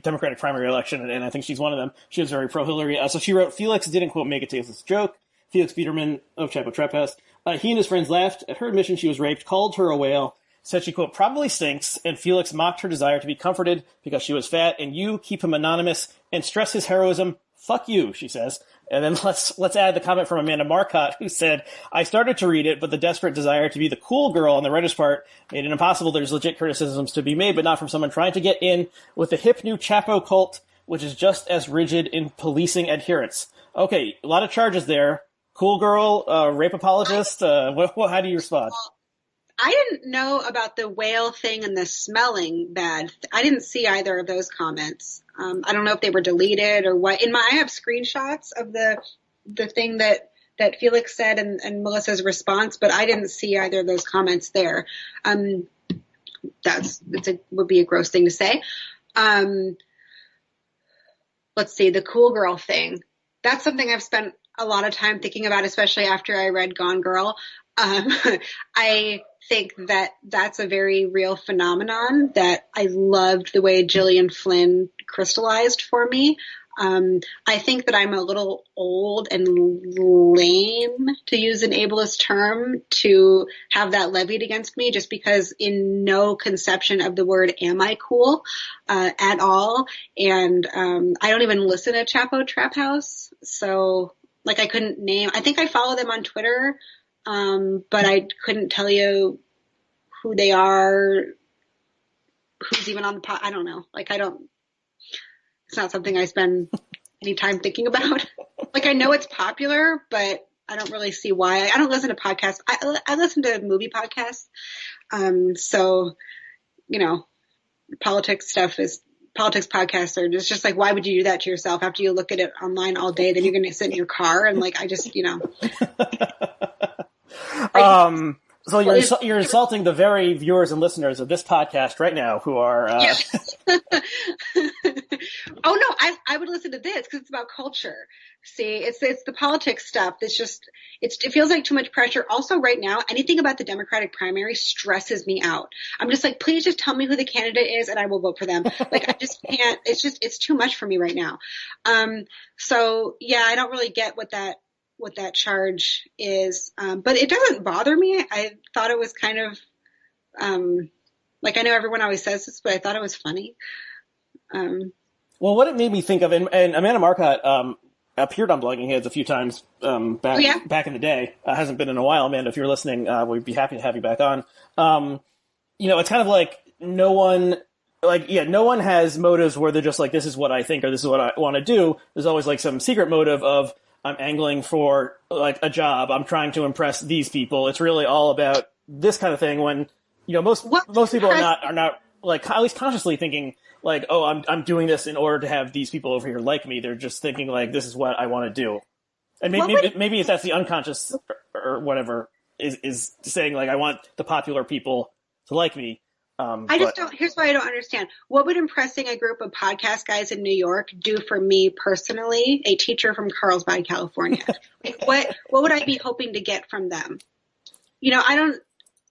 Democratic primary election, and I think she's one of them. She was very pro-Hillary. So she wrote, Felix didn't, quote, make a tasteless joke. Felix Biederman of Chapo Trap House. He and his friends laughed at her admission she was raped, called her a whale, said she, quote, probably stinks, and Felix mocked her desire to be comforted because she was fat, and you keep him anonymous and stress his heroism. Fuck you, she says. And then let's add the comment from Amanda Marcotte, who said, I started to read it, but the desperate desire to be the cool girl on the writer's part made it impossible. There's legit criticisms to be made, but not from someone trying to get in with the hip new Chapo cult, which is just as rigid in policing adherence. Okay, a lot of charges there. Cool girl, rape apologist. How do you respond? I didn't know about the whale thing and the smelling bad. I didn't see either of those comments. I don't know if they were deleted or what. I have screenshots of the thing that Felix said and Melissa's response, but I didn't see either of those comments there. Would be a gross thing to say. Let's see, the cool girl thing. That's something I've spent a lot of time thinking about, especially after I read Gone Girl. I think that that's a very real phenomenon that I loved the way Gillian Flynn crystallized for me. I think that I'm a little old and lame, to use an ableist term, to have that levied against me, just because in no conception of the word am I cool at all. And I don't even listen to Chapo Trap House. So like I couldn't name, I think I follow them on Twitter. But I couldn't tell you who they are, who's even on the pod. I don't know. It's not something I spend any time thinking about. Like I know it's popular, but I don't really see why. I don't listen to podcasts. I listen to movie podcasts. So, politics podcasts are just like, why would you do that to yourself after you look at it online all day? Then you're going to sit in your car and like, I just, So you're insulting the very viewers and listeners of this podcast right now who are. Yes. Oh no, I would listen to this because it's about culture. See, it's the politics stuff. It feels like too much pressure. Also, right now, anything about the Democratic primary stresses me out. I'm just like, please just tell me who the candidate is and I will vote for them. Like I just can't. It's too much for me right now. So yeah, I don't really get what that charge is. But it doesn't bother me. I thought it was kind of, like I know everyone always says this, but I thought it was funny. Well, what it made me think of, and Amanda Marcotte, appeared on Blogging Heads a few times, back in the day. Hasn't been in a while, Amanda. If you're listening, we'd be happy to have you back on. It's kind of like no one has motives where they're just like, this is what I think, or this is what I want to do. There's always like some secret motive of, I'm angling for like a job. I'm trying to impress these people. It's really all about this kind of thing when, most people are not like, at least consciously thinking like, oh, I'm doing this in order to have these people over here like me. They're just thinking like, this is what I want to do. And maybe if that's the unconscious or whatever is saying like, I want the popular people to like me. Here's why I don't understand. What would impressing a group of podcast guys in New York do for me personally, a teacher from Carlsbad, California? Like what would I be hoping to get from them?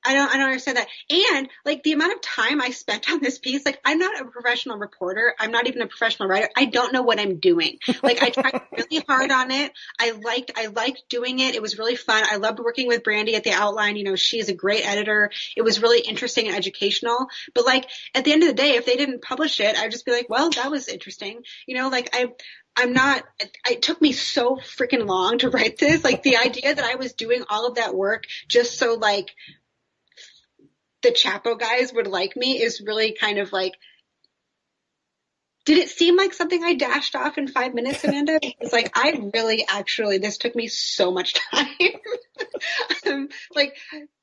I don't understand that. And like the amount of time I spent on this piece, like I'm not a professional reporter. I'm not even a professional writer. I don't know what I'm doing. Like I tried really hard on it. I liked doing it. It was really fun. I loved working with Brandy at the outline. She's a great editor. It was really interesting and educational. But like at the end of the day, if they didn't publish it, I'd just be like, well, that was interesting. It took me so freaking long to write this. Like the idea that I was doing all of that work just so like the Chapo guys would like me is really kind of like, did it seem like something I dashed off in 5 minutes, Amanda? It's like, this took me so much time. Like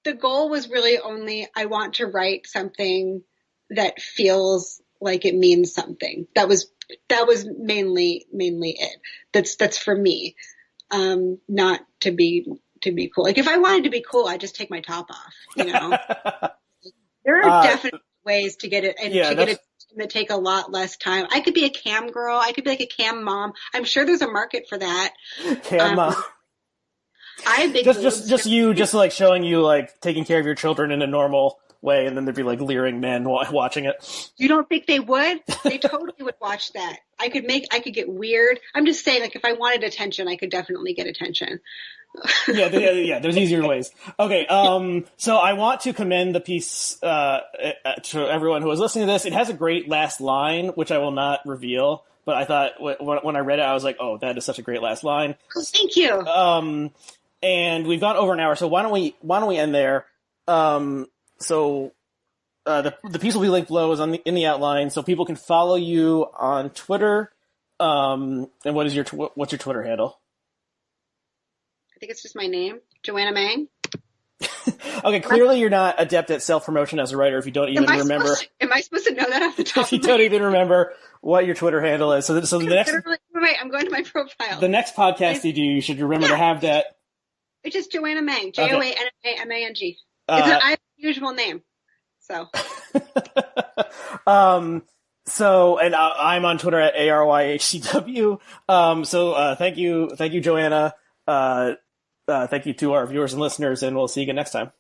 the goal was really only, I want to write something that feels like it means something. That was mainly it. That's for me. Not to be cool. Like if I wanted to be cool, I'd just take my top off, There are definitely ways to get it and to get it that take a lot less time. I could be a cam girl. I could be like a cam mom. I'm sure there's a market for that. Cam mom. I have big just like showing you like taking care of your children in a normal way, and then there'd be like leering men watching it. You don't think they would? They totally would watch that. I could get weird. I'm just saying, like if I wanted attention, I could definitely get attention. yeah, there's easier ways. Okay, so I want to commend the piece to everyone who was listening to this. It has a great last line, which I will not reveal, but I thought when I read it, I was like, oh, that is such a great last line. Oh, thank you. And we've gone over an hour, so why don't we end there? So the piece will be linked below, is in the outline, so people can follow you on Twitter. And what's your Twitter handle? I think it's just my name, Joanna Mang. Okay, clearly you're not adept at self-promotion as a writer if you don't even remember. Am I supposed to know that off the top if you don't even remember what your Twitter handle is. So the next... Wait, I'm going to my profile. The next podcast you should remember to have that. It's just Joanna Mang, Joanna-Mang. It's an unusual name, so. And I'm on Twitter at ARYHCW. Thank you, Joanna. Thank you to our viewers and listeners, and we'll see you again next time.